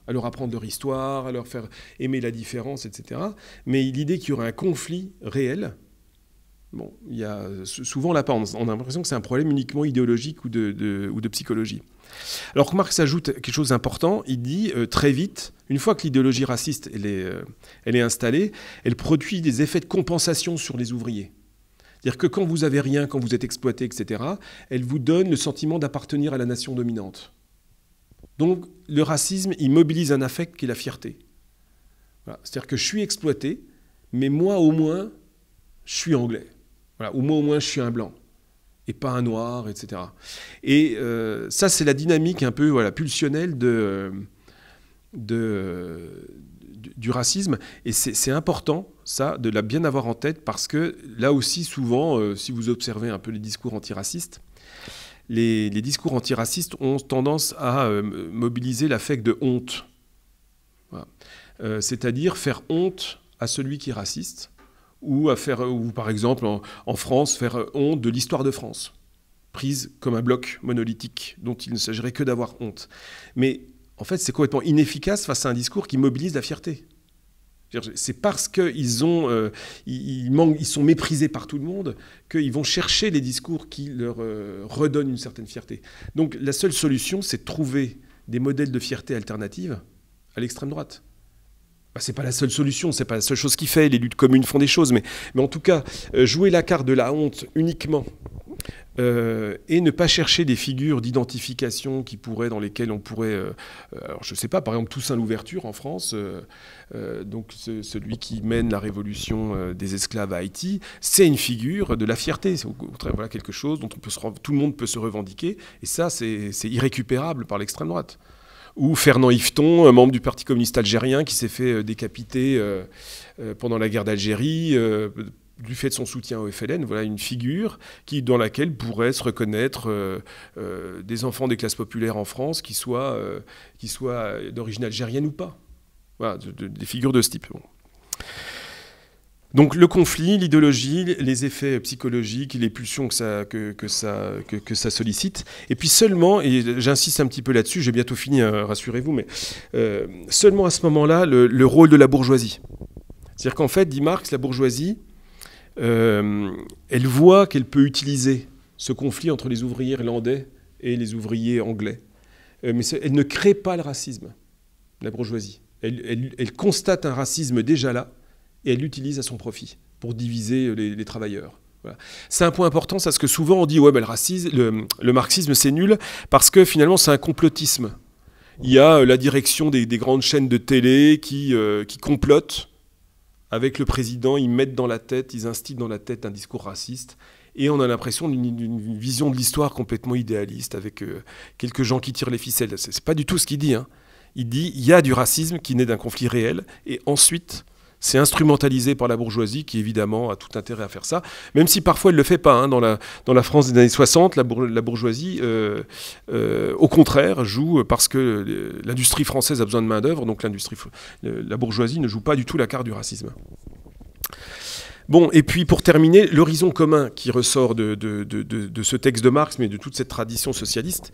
à leur apprendre leur histoire, à leur faire aimer la différence, etc. Mais l'idée qu'il y aurait un conflit réel, bon, il y a souvent là, on a l'impression que c'est un problème uniquement idéologique ou de psychologie. Alors que Marx ajoute quelque chose d'important, il dit très vite, une fois que l'idéologie raciste elle est installée, elle produit des effets de compensation sur les ouvriers. C'est-à-dire que quand vous avez rien, quand vous êtes exploité, etc., elle vous donne le sentiment d'appartenir à la nation dominante. Donc le racisme, il mobilise un affect qui est la fierté. Voilà. C'est-à-dire que je suis exploité, mais moi au moins, je suis anglais. Voilà. Ou moi au moins, je suis un blanc. Et pas un noir, etc. Et ça, c'est la dynamique un peu pulsionnelle du racisme. Et c'est important, ça, de la bien avoir en tête, parce que là aussi, souvent, si vous observez un peu les discours antiracistes, les discours antiracistes ont tendance à mobiliser l'affect de honte. Voilà. C'est-à-dire faire honte à celui qui est raciste, ou par exemple en France, faire honte de l'histoire de France, prise comme un bloc monolithique dont il ne s'agirait que d'avoir honte. Mais en fait, c'est complètement inefficace face à un discours qui mobilise la fierté. C'est parce qu'ils sont méprisés par tout le monde qu'ils vont chercher les discours qui leur redonnent une certaine fierté. Donc la seule solution, c'est de trouver des modèles de fierté alternatives à l'extrême droite. C'est pas la seule solution, c'est pas la seule chose qui fait. Les luttes communes font des choses, mais en tout cas, jouer la carte de la honte uniquement et ne pas chercher des figures d'identification dans lesquelles on pourrait... alors je sais pas, par exemple Toussaint Louverture en France, donc celui qui mène la révolution des esclaves à Haïti, c'est une figure de la fierté. C'est au contraire voilà, quelque chose dont tout le monde peut se revendiquer, et ça c'est irrécupérable par l'extrême droite. Ou Fernand Yveton, membre du Parti communiste algérien, qui s'est fait décapiter pendant la guerre d'Algérie, du fait de son soutien au FLN. Voilà une figure dans laquelle pourraient se reconnaître des enfants des classes populaires en France, qui soient d'origine algérienne ou pas. Voilà, des figures de ce type. Bon. Donc le conflit, l'idéologie, les effets psychologiques, les pulsions que ça sollicite. Et puis seulement, et j'insiste un petit peu là-dessus, j'ai bientôt fini, rassurez-vous, mais seulement à ce moment-là, le rôle de la bourgeoisie. C'est-à-dire qu'en fait, dit Marx, la bourgeoisie, elle voit qu'elle peut utiliser ce conflit entre les ouvriers irlandais et les ouvriers anglais. Mais elle ne crée pas le racisme, la bourgeoisie. Elle constate un racisme déjà là, et elle l'utilise à son profit pour diviser les travailleurs. Voilà. C'est un point important, parce que souvent on dit ouais, le marxisme c'est nul, parce que finalement c'est un complotisme. Il y a la direction des grandes chaînes de télé qui complotent avec le président, ils instillent dans la tête un discours raciste, et on a l'impression d'une vision de l'histoire complètement idéaliste, avec quelques gens qui tirent les ficelles. C'est pas du tout ce qu'il dit. Hein. Il dit il y a du racisme qui naît d'un conflit réel, et ensuite c'est instrumentalisé par la bourgeoisie qui, évidemment, a tout intérêt à faire ça, même si parfois elle ne le fait pas. Hein. Dans la France des années 60, la bourgeoisie, au contraire, joue parce que l'industrie française a besoin de main-d'œuvre, donc la bourgeoisie ne joue pas du tout la carte du racisme. Bon, et puis pour terminer, l'horizon commun qui ressort de ce texte de Marx, mais de toute cette tradition socialiste,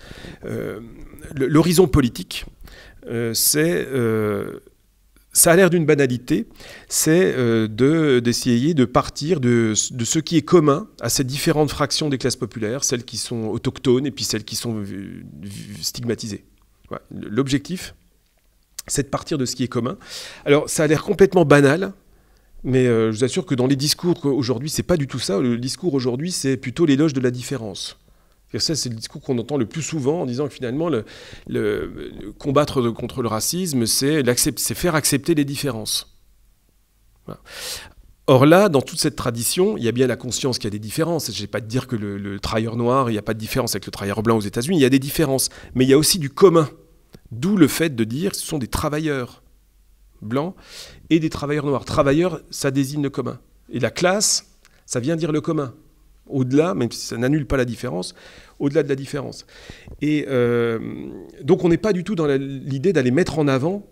l'horizon politique, ça a l'air d'une banalité, c'est d'essayer de partir de ce qui est commun à ces différentes fractions des classes populaires, celles qui sont autochtones et puis celles qui sont stigmatisées. Voilà. L'objectif, c'est de partir de ce qui est commun. Alors, ça a l'air complètement banal, mais je vous assure que dans les discours aujourd'hui, c'est pas du tout ça. Le discours aujourd'hui, c'est plutôt l'éloge de la différence. Et ça, c'est le discours qu'on entend le plus souvent en disant que finalement, combattre contre le racisme, c'est faire accepter les différences. Voilà. Or là, dans toute cette tradition, il y a bien la conscience qu'il y a des différences. Je ne vais pas te dire que le travailleur noir, il n'y a pas de différence avec le travailleur blanc aux États-Unis, il y a des différences. Mais il y a aussi du commun. D'où le fait de dire que ce sont des travailleurs blancs et des travailleurs noirs. Travailleurs, ça désigne le commun. Et la classe, ça vient dire le commun. Au-delà, même si ça n'annule pas la différence, au-delà de la différence. Et donc on n'est pas du tout dans l'idée d'aller mettre en avant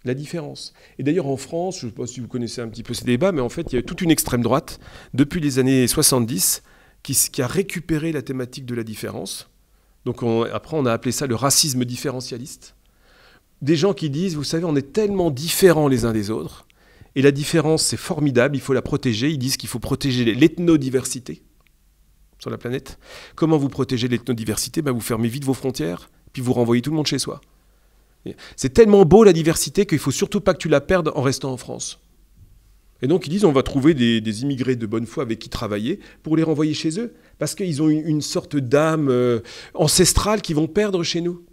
la différence. Et d'ailleurs en France, je ne sais pas si vous connaissez un petit peu ces débats, mais en fait il y a toute une extrême droite, depuis les années 70, qui a récupéré la thématique de la différence. Donc après on a appelé ça le racisme différentialiste. Des gens qui disent, vous savez, on est tellement différents les uns des autres, et la différence c'est formidable, il faut la protéger. Ils disent qu'il faut protéger l'ethnodiversité sur la planète. Comment vous protégez l'ethnodiversité ? Vous fermez vite vos frontières, puis vous renvoyez tout le monde chez soi. C'est tellement beau la diversité qu'il ne faut surtout pas que tu la perdes en restant en France. Et donc ils disent on va trouver des immigrés de bonne foi avec qui travailler pour les renvoyer chez eux, parce qu'ils ont une sorte d'âme ancestrale qu'ils vont perdre chez nous.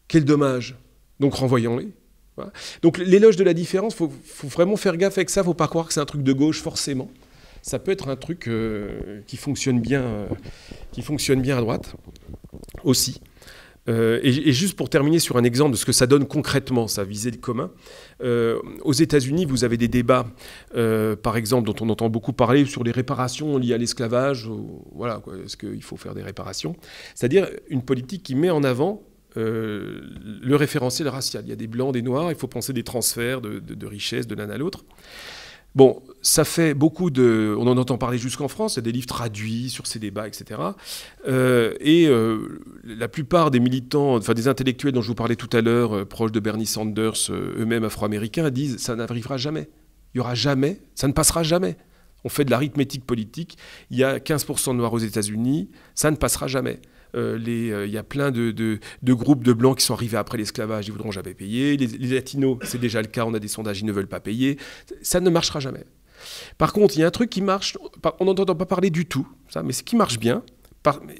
Quel dommage. Donc renvoyons-les. Voilà. Donc l'éloge de la différence, faut vraiment faire gaffe avec ça, il ne faut pas croire que c'est un truc de gauche forcément. Ça peut être un truc qui fonctionne bien à droite aussi. Et juste pour terminer sur un exemple de ce que ça donne concrètement, ça visait le commun. Aux États-Unis, vous avez des débats, par exemple, dont on entend beaucoup parler sur les réparations liées à l'esclavage. Voilà, quoi, est-ce qu'il faut faire des réparations? C'est-à-dire une politique qui met en avant le référentiel racial. Il y a des blancs, des noirs, il faut penser des transferts de richesses de l'un à l'autre. Bon, ça fait beaucoup de... On en entend parler jusqu'en France, il y a des livres traduits sur ces débats, etc. La plupart des militants, enfin des intellectuels dont je vous parlais tout à l'heure, proches de Bernie Sanders, eux-mêmes afro-américains, disent « ça n'arrivera jamais. Il y aura jamais, ça ne passera jamais. On fait de l'arithmétique politique, il y a 15% de noirs aux États-Unis, ça ne passera jamais. Il y a plein de groupes de blancs qui sont arrivés après l'esclavage, ils ne voudront jamais payer. Les latinos, c'est déjà le cas, on a des sondages, ils ne veulent pas payer. Ça ne marchera jamais. Par contre, il y a un truc qui marche, on n'en entend pas parler du tout, ça, mais ce qui marche bien,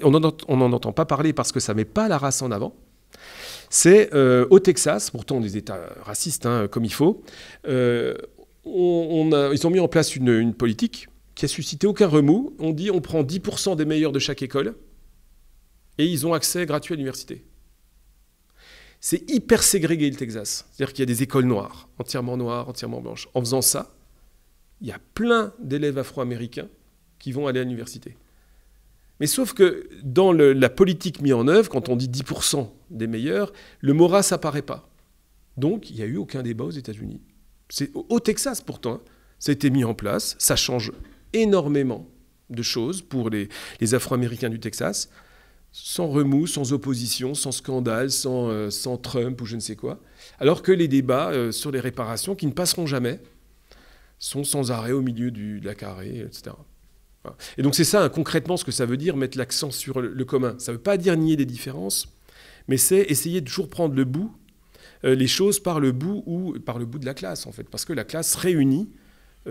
on n'en entend pas parler parce que ça ne met pas la race en avant. C'est au Texas, pourtant des États racistes, hein, comme il faut, ils ont mis en place une politique qui a suscité aucun remous. On dit on prend 10% des meilleurs de chaque école, et ils ont accès gratuit à l'université. C'est hyper ségrégué le Texas. C'est-à-dire qu'il y a des écoles noires, entièrement blanches. En faisant ça, il y a plein d'élèves afro-américains qui vont aller à l'université. Mais sauf que dans la politique mise en œuvre, quand on dit 10% des meilleurs, le mot race n'apparaît pas. Donc il n'y a eu aucun débat aux États-Unis. C'est au Texas pourtant, ça a été mis en place, ça change énormément de choses pour les Afro-Américains du Texas, sans remous, sans opposition, sans scandale, sans Trump ou je ne sais quoi. Alors que les débats sur les réparations, qui ne passeront jamais, sont sans arrêt au milieu de la carrée, etc. Voilà. Et donc c'est ça, hein, concrètement, ce que ça veut dire, mettre l'accent sur le commun. Ça ne veut pas dire nier les différences, mais c'est essayer de toujours prendre le bout, les choses par le bout de la classe, en fait. Parce que la classe réunit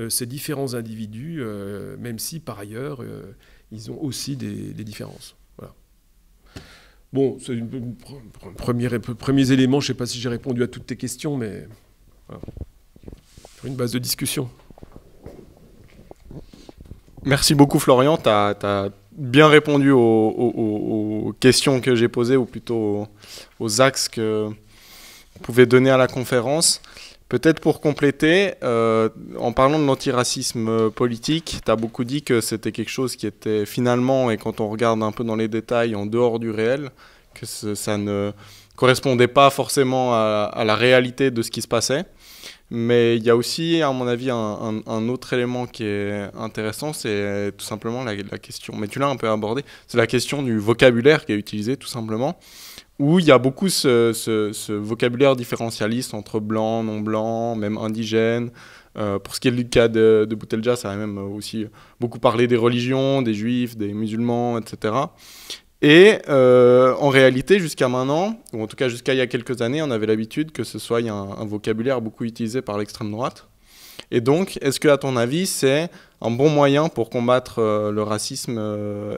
ces différents individus, même si, par ailleurs, ils ont aussi des différences. Bon, c'est premiers éléments. Je ne sais pas si j'ai répondu à toutes tes questions, mais voilà. Pour une base de discussion. Merci beaucoup, Florian. Tu as bien répondu aux questions que j'ai posées, ou plutôt aux axes que vous pouvez donner à la conférence. Peut-être pour compléter, en parlant de l'antiracisme politique, tu as beaucoup dit que c'était quelque chose qui était finalement, et quand on regarde un peu dans les détails, en dehors du réel, que ça ne correspondait pas forcément à la réalité de ce qui se passait. Mais il y a aussi, à mon avis, un autre élément qui est intéressant, c'est tout simplement la question, mais tu l'as un peu abordé, c'est la question du vocabulaire qui est utilisé, tout simplement, où il y a beaucoup ce vocabulaire différentialiste entre blanc, non blanc, même indigène. Pour ce qui est du cas de Boutelja, ça a même aussi beaucoup parlé des religions, des juifs, des musulmans, etc. Et en réalité, jusqu'à maintenant, ou en tout cas jusqu'à il y a quelques années, on avait l'habitude que ce soit un vocabulaire beaucoup utilisé par l'extrême droite. Et donc, est-ce que, à ton avis, c'est un bon moyen pour combattre le racisme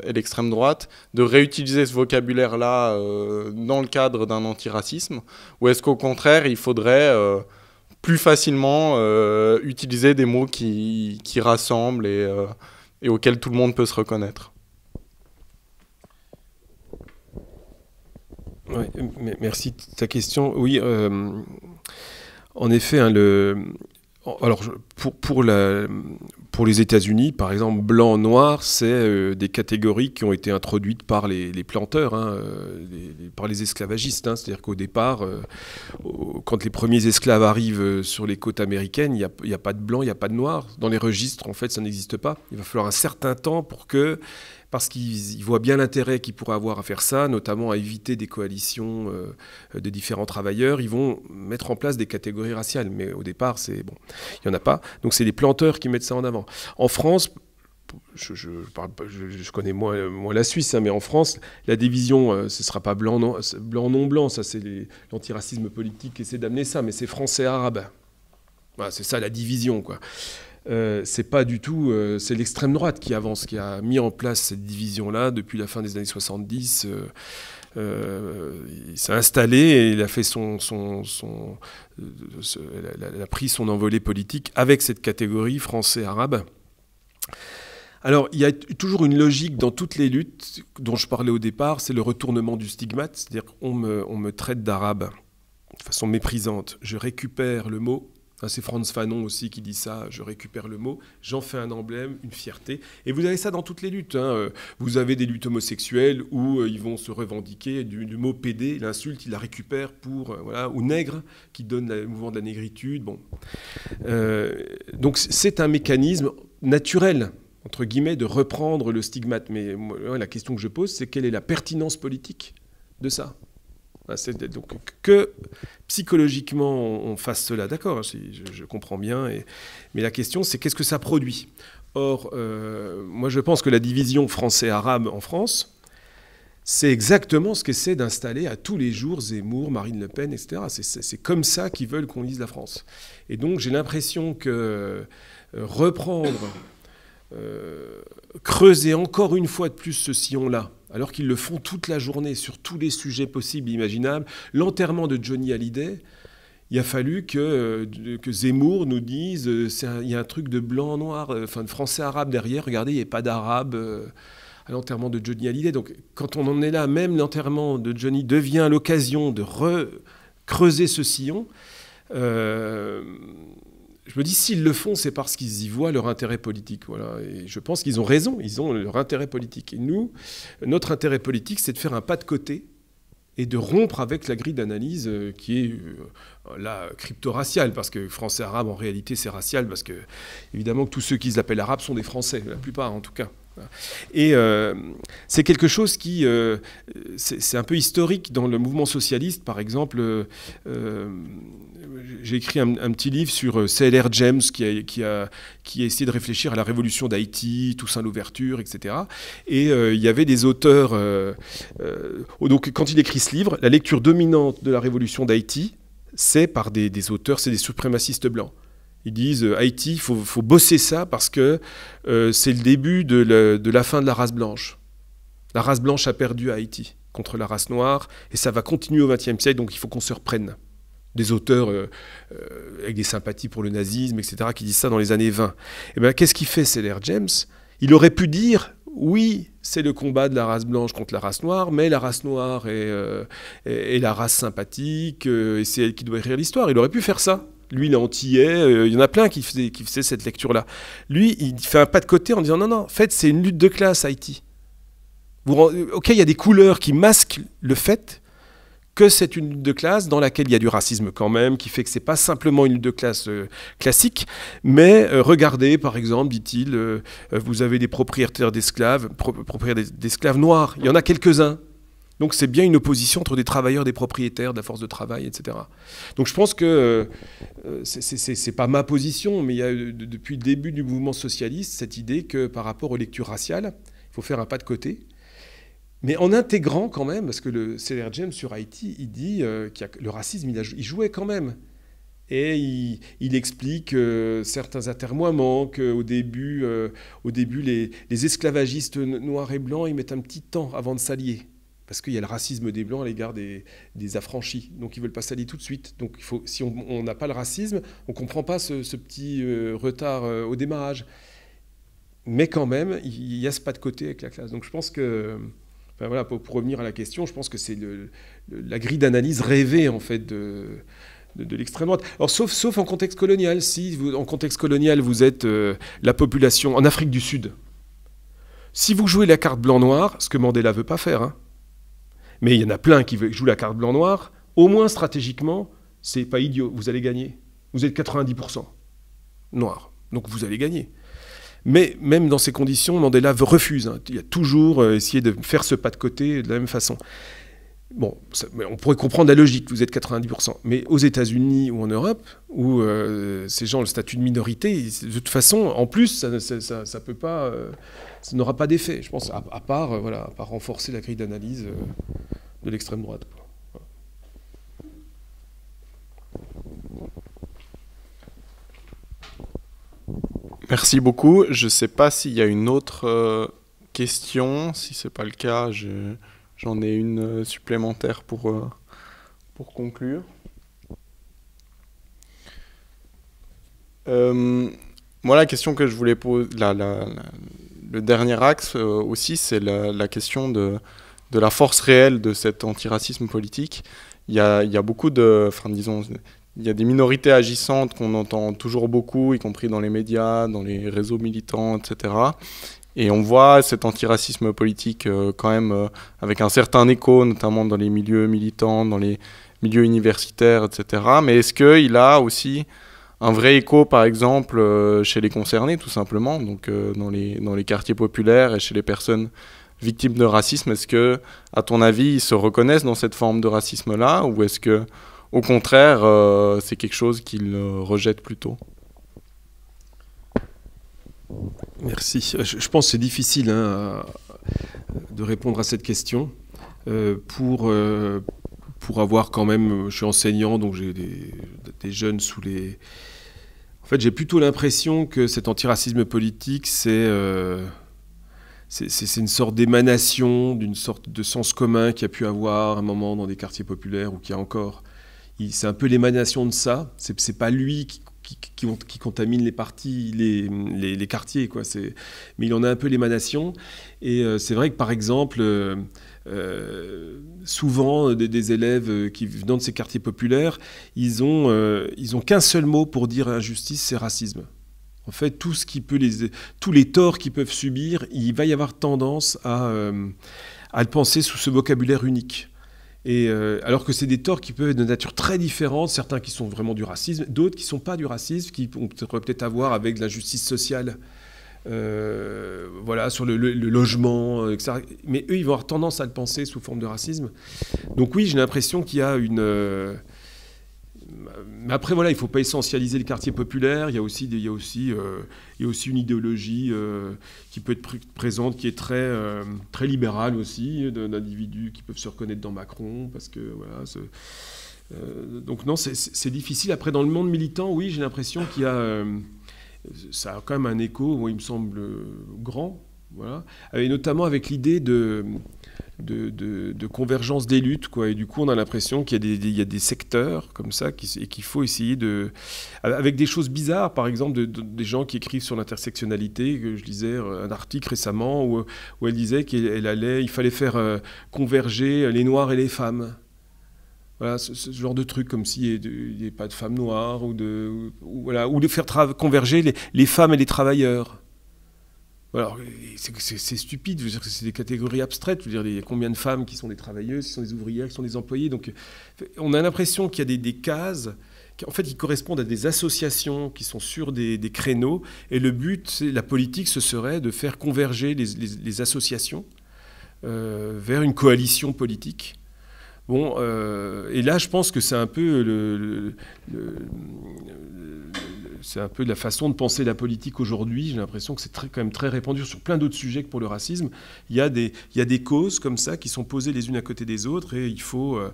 et l'extrême droite de réutiliser ce vocabulaire-là dans le cadre d'un antiracisme, ou est-ce qu'au contraire, il faudrait plus facilement utiliser des mots qui rassemblent et auxquels tout le monde peut se reconnaître? Ouais, merci de ta question. Oui, en effet, hein, alors pour les États-Unis, par exemple, blanc, noir, c'est des catégories qui ont été introduites par les planteurs, hein, par les esclavagistes. Hein. C'est-à-dire qu'au départ, quand les premiers esclaves arrivent sur les côtes américaines, il n'y a pas de blanc, il n'y a pas de noir. Dans les registres, en fait, ça n'existe pas. Il va falloir un certain temps parce qu'ils voient bien l'intérêt qu'ils pourraient avoir à faire ça, notamment à éviter des coalitions de différents travailleurs. Ils vont mettre en place des catégories raciales, mais au départ, il n'y en a pas. Donc c'est les planteurs qui mettent ça en avant. En France, je connais moins la Suisse, hein, mais en France, la division, ce ne sera pas blanc, non blanc, ça c'est l'antiracisme politique qui essaie d'amener ça, mais c'est français-arabe. Voilà, c'est ça la division, quoi. C'est pas du tout, c'est l'extrême droite qui avance, qui a mis en place cette division-là depuis la fin des années 70. Il s'est installé et il a fait elle a pris son envolée politique avec cette catégorie français-arabe. Alors, il y a toujours une logique dans toutes les luttes dont je parlais au départ, c'est le retournement du stigmate, c'est-à-dire qu'on me traite d'arabe de façon méprisante. Je récupère le mot, c'est Frantz Fanon aussi qui dit ça, je récupère le mot, j'en fais un emblème, une fierté. Et vous avez ça dans toutes les luttes. Vous avez des luttes homosexuelles où ils vont se revendiquer du mot pédé, l'insulte, ils la récupèrent pour, voilà, ou nègre, qui donne le mouvement de la négritude. Bon. Donc c'est un mécanisme naturel, entre guillemets, de reprendre le stigmate. Mais moi, la question que je pose, c'est quelle est la pertinence politique de ça ? Donc que psychologiquement on fasse cela, d'accord, je comprends bien, mais la question c'est qu'est-ce que ça produit ? Or, moi je pense que la division français-arabe en France, c'est exactement ce qu'essaie d'installer à tous les jours Zemmour, Marine Le Pen, etc. C'est comme ça qu'ils veulent qu'on lise la France. Et donc j'ai l'impression que reprendre, creuser encore une fois de plus ce sillon-là, alors qu'ils le font toute la journée sur tous les sujets possibles et imaginables. L'enterrement de Johnny Hallyday, il a fallu que Zemmour nous dise il y a un truc de blanc-noir, enfin de français-arabe derrière, regardez, il n'y a pas d'arabe à l'enterrement de Johnny Hallyday. Donc quand on en est là, même l'enterrement de Johnny devient l'occasion de creuser ce sillon. Je me dis, s'ils le font, c'est parce qu'ils y voient leur intérêt politique. Voilà. Et je pense qu'ils ont raison, ils ont leur intérêt politique. Et nous, notre intérêt politique, c'est de faire un pas de côté et de rompre avec la grille d'analyse qui est là crypto-raciale, parce que français-arabe, en réalité, c'est racial, parce que, évidemment, que tous ceux qui s'appellent arabes sont des Français, la plupart en tout cas. Et c'est quelque chose qui... c'est un peu historique dans le mouvement socialiste, par exemple. J'ai écrit un petit livre sur C.L.R. James qui a essayé de réfléchir à la révolution d'Haïti, Toussaint Louverture, etc. Et il y avait des auteurs... donc quand il écrit ce livre, la lecture dominante de la révolution d'Haïti, c'est par des auteurs, c'est des suprémacistes blancs. Ils disent Haïti, il faut bosser ça parce que c'est le début de la fin de la race blanche. La race blanche a perdu à Haïti contre la race noire et ça va continuer au XXe siècle, donc il faut qu'on se reprenne. Des auteurs avec des sympathies pour le nazisme, etc., qui disent ça dans les années 20. Et bien, qu'est-ce qu'il fait, C.L.R. James ? Il aurait pu dire, oui, c'est le combat de la race blanche contre la race noire, mais la race noire est la race sympathique, et c'est elle qui doit écrire l'histoire. Il aurait pu faire ça. Lui, il est antillais, il y en a plein qui faisaient cette lecture-là. Lui, il fait un pas de côté en disant, non, en fait, c'est une lutte de classe, Haïti. Ok, il y a des couleurs qui masquent le fait que c'est une lutte de classe dans laquelle il y a du racisme quand même, qui fait que c'est pas simplement une lutte de classe classique, mais regardez, par exemple, dit-il, vous avez des propriétaires d'esclaves noirs, il y en a quelques-uns. Donc c'est bien une opposition entre des travailleurs, des propriétaires, de la force de travail, etc. Donc je pense que c'est pas ma position, mais il y a depuis le début du mouvement socialiste cette idée que par rapport aux lectures raciales, il faut faire un pas de côté. Mais en intégrant quand même, parce que le C.L.R. James sur Haïti, il dit que le racisme, il jouait quand même. Et il explique certains atermoiements, qu'au début, les esclavagistes noirs et blancs, ils mettent un petit temps avant de s'allier. Parce qu'il y a le racisme des blancs à l'égard des affranchis. Donc ils ne veulent pas s'allier tout de suite. Donc si on n'a pas le racisme, on ne comprend pas ce petit retard au démarrage. Mais quand même, il y a ce pas de côté avec la classe. Donc je pense que... Enfin, voilà, pour revenir à la question, je pense que c'est la grille d'analyse rêvée en fait de l'extrême droite. Alors sauf en contexte colonial. Si en contexte colonial vous êtes la population en Afrique du Sud, si vous jouez la carte blanc-noir, ce que Mandela veut pas faire, hein, mais il y en a plein qui jouent la carte blanc-noir, au moins stratégiquement, c'est pas idiot, vous allez gagner. Vous êtes 90% noir, donc vous allez gagner. Mais même dans ces conditions, Mandela refuse. Hein. Il a toujours essayé de faire ce pas de côté de la même façon. Bon, on pourrait comprendre la logique, vous êtes 90%. Mais aux États-Unis ou en Europe, où ces gens ont le statut de minorité, de toute façon, en plus, ça peut pas, ça n'aura pas d'effet, je pense, à part renforcer la grille d'analyse de l'extrême droite. Merci beaucoup. Je ne sais pas s'il y a une autre question. Si ce n'est pas le cas, j'en ai une supplémentaire pour conclure. Moi, la question que je voulais poser, le dernier axe aussi, c'est la question de la force réelle de cet antiracisme politique. Il y a beaucoup de... Enfin, disons, il y a des minorités agissantes qu'on entend toujours beaucoup, y compris dans les médias, dans les réseaux militants, etc. Et on voit cet antiracisme politique quand même avec un certain écho, notamment dans les milieux militants, dans les milieux universitaires, etc. Mais est-ce qu'il a aussi un vrai écho, par exemple, chez les concernés, tout simplement, donc dans les quartiers populaires et chez les personnes victimes de racisme? Est-ce que, à ton avis, ils se reconnaissent dans cette forme de racisme-là, ou est-ce que, au contraire, c'est quelque chose qu'ils rejettent plutôt? Merci. Je pense que c'est difficile de répondre à cette question. Pour avoir quand même... Je suis enseignant, donc j'ai des jeunes sous les... En fait, j'ai plutôt l'impression que cet antiracisme politique, c'est une sorte d'émanation d'une sorte de sens commun qu'il y a pu avoir à un moment dans des quartiers populaires ou qu'il y a encore. C'est un peu l'émanation de ça. C'est pas lui qui contamine les quartiers, quoi. Mais il en a un peu l'émanation. Et c'est vrai que, par exemple, souvent, des élèves qui venant de ces quartiers populaires, ils ont qu'un seul mot pour dire injustice, c'est racisme. En fait, tous les torts qu'ils peuvent subir, il va y avoir tendance à le penser sous ce vocabulaire unique. Et alors que c'est des torts qui peuvent être de nature très différente, certains qui sont vraiment du racisme, d'autres qui ne sont pas du racisme, qui ont peut-être à voir avec de l'injustice sociale, voilà, sur le logement, etc. Mais eux, ils vont avoir tendance à le penser sous forme de racisme. Donc oui, j'ai l'impression qu'il y a une... Mais après, voilà, il ne faut pas essentialiser les quartiers populaires. Il y a aussi une idéologie qui peut être présente, qui est très libérale aussi, d'individus qui peuvent se reconnaître dans Macron, parce que voilà. Donc non, c'est difficile. Après, dans le monde militant, oui, j'ai l'impression qu'il y a, ça a quand même un écho, moi, il me semble grand, voilà, et notamment avec l'idée de convergence des luttes, quoi. Et du coup, on a l'impression qu'il y a des secteurs comme ça et qu'il faut essayer avec des choses bizarres, par exemple, des gens qui écrivent sur l'intersectionnalité. Que je lisais un article récemment où elle disait qu'il fallait faire converger les Noirs et les femmes. Voilà, ce genre de truc, comme s'il n'y avait pas de femmes noires, ou de faire converger les femmes et les travailleurs. Alors, c'est stupide, je veux dire que c'est des catégories abstraites. Je veux dire, il y a combien de femmes qui sont des travailleuses, qui sont des ouvrières, qui sont des employés. Donc, on a l'impression qu'il y a des cases qui, en fait, qui correspondent à des associations qui sont sur des créneaux. Et le but, la politique, ce serait de faire converger les associations vers une coalition politique. Bon, et là, je pense que c'est un peu c'est un peu la façon de penser la politique aujourd'hui. J'ai l'impression que c'est quand même très répandu sur plein d'autres sujets que pour le racisme. Il y a des causes comme ça qui sont posées les unes à côté des autres, et il faut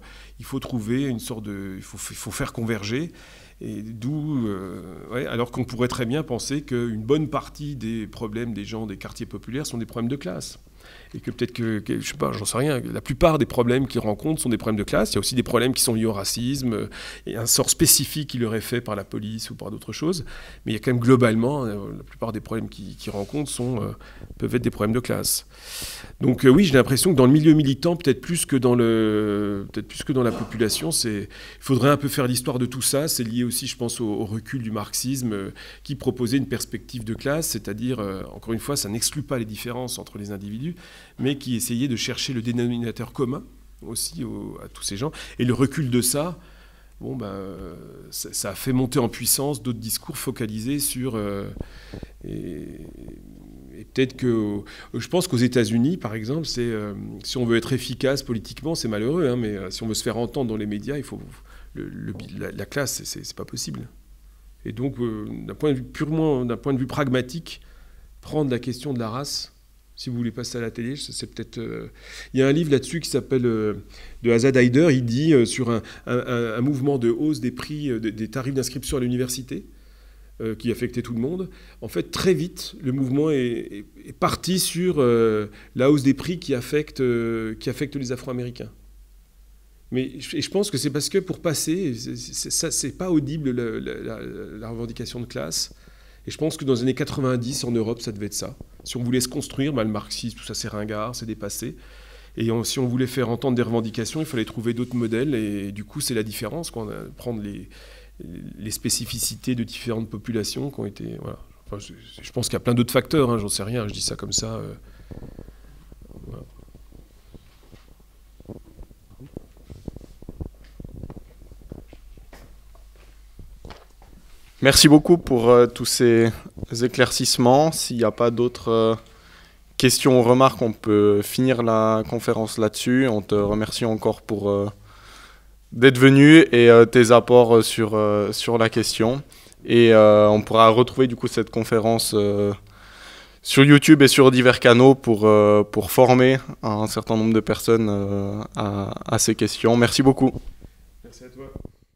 trouver une sorte de... Il faut faire converger. Et d'où, alors qu'on pourrait très bien penser qu'une bonne partie des problèmes des gens des quartiers populaires sont des problèmes de classe. Et que peut-être que je sais pas, j'en sais rien, la plupart des problèmes qu'ils rencontrent sont des problèmes de classe. Il y a aussi des problèmes qui sont liés au racisme et un sort spécifique qui leur est fait par la police ou par d'autres choses. Mais il y a quand même globalement, la plupart des problèmes qu'ils rencontrent peuvent être des problèmes de classe. Donc oui, j'ai l'impression que dans le milieu militant, peut-être plus que dans la population, il faudrait un peu faire l'histoire de tout ça. C'est lié aussi, je pense, au recul du marxisme qui proposait une perspective de classe, c'est-à-dire, encore une fois, ça n'exclut pas les différences entre les individus, mais qui essayait de chercher le dénominateur commun aussi à tous ces gens. Et le recul de ça, bon, ça a fait monter en puissance d'autres discours focalisés sur... et peut-être que... Je pense qu'aux États-Unis, par exemple, si on veut être efficace politiquement, c'est malheureux, hein, mais si on veut se faire entendre dans les médias, il faut... la classe, c'est pas possible. Et donc, d'un point de vue pragmatique, prendre la question de la race... Si vous voulez passer à la télé, c'est peut-être... Il y a un livre là-dessus qui s'appelle de Azad Haider. Il dit sur un mouvement de hausse des prix, des tarifs d'inscription à l'université, qui affectait tout le monde. En fait, très vite, le mouvement est parti sur la hausse des prix qui affecte les Afro-Américains. Mais je pense que c'est parce que pour passer, c'est pas audible la revendication de classe. Et je pense que dans les années 90, en Europe, ça devait être ça. Si on voulait se construire, le marxisme, tout ça, c'est ringard, c'est dépassé. Et si on voulait faire entendre des revendications, il fallait trouver d'autres modèles. Et du coup, c'est la différence, quoi. Prendre les spécificités de différentes populations qui ont été... Voilà. Enfin, je pense qu'il y a plein d'autres facteurs, hein, j'en sais rien, je dis ça comme ça. Voilà. Merci beaucoup pour tous ces éclaircissements. S'il n'y a pas d'autres questions ou remarques, on peut finir la conférence là-dessus. On te remercie encore pour d'être venu et tes apports sur la question. Et on pourra retrouver du coup cette conférence sur YouTube et sur divers canaux pour former un certain nombre de personnes à ces questions. Merci beaucoup. Merci à toi.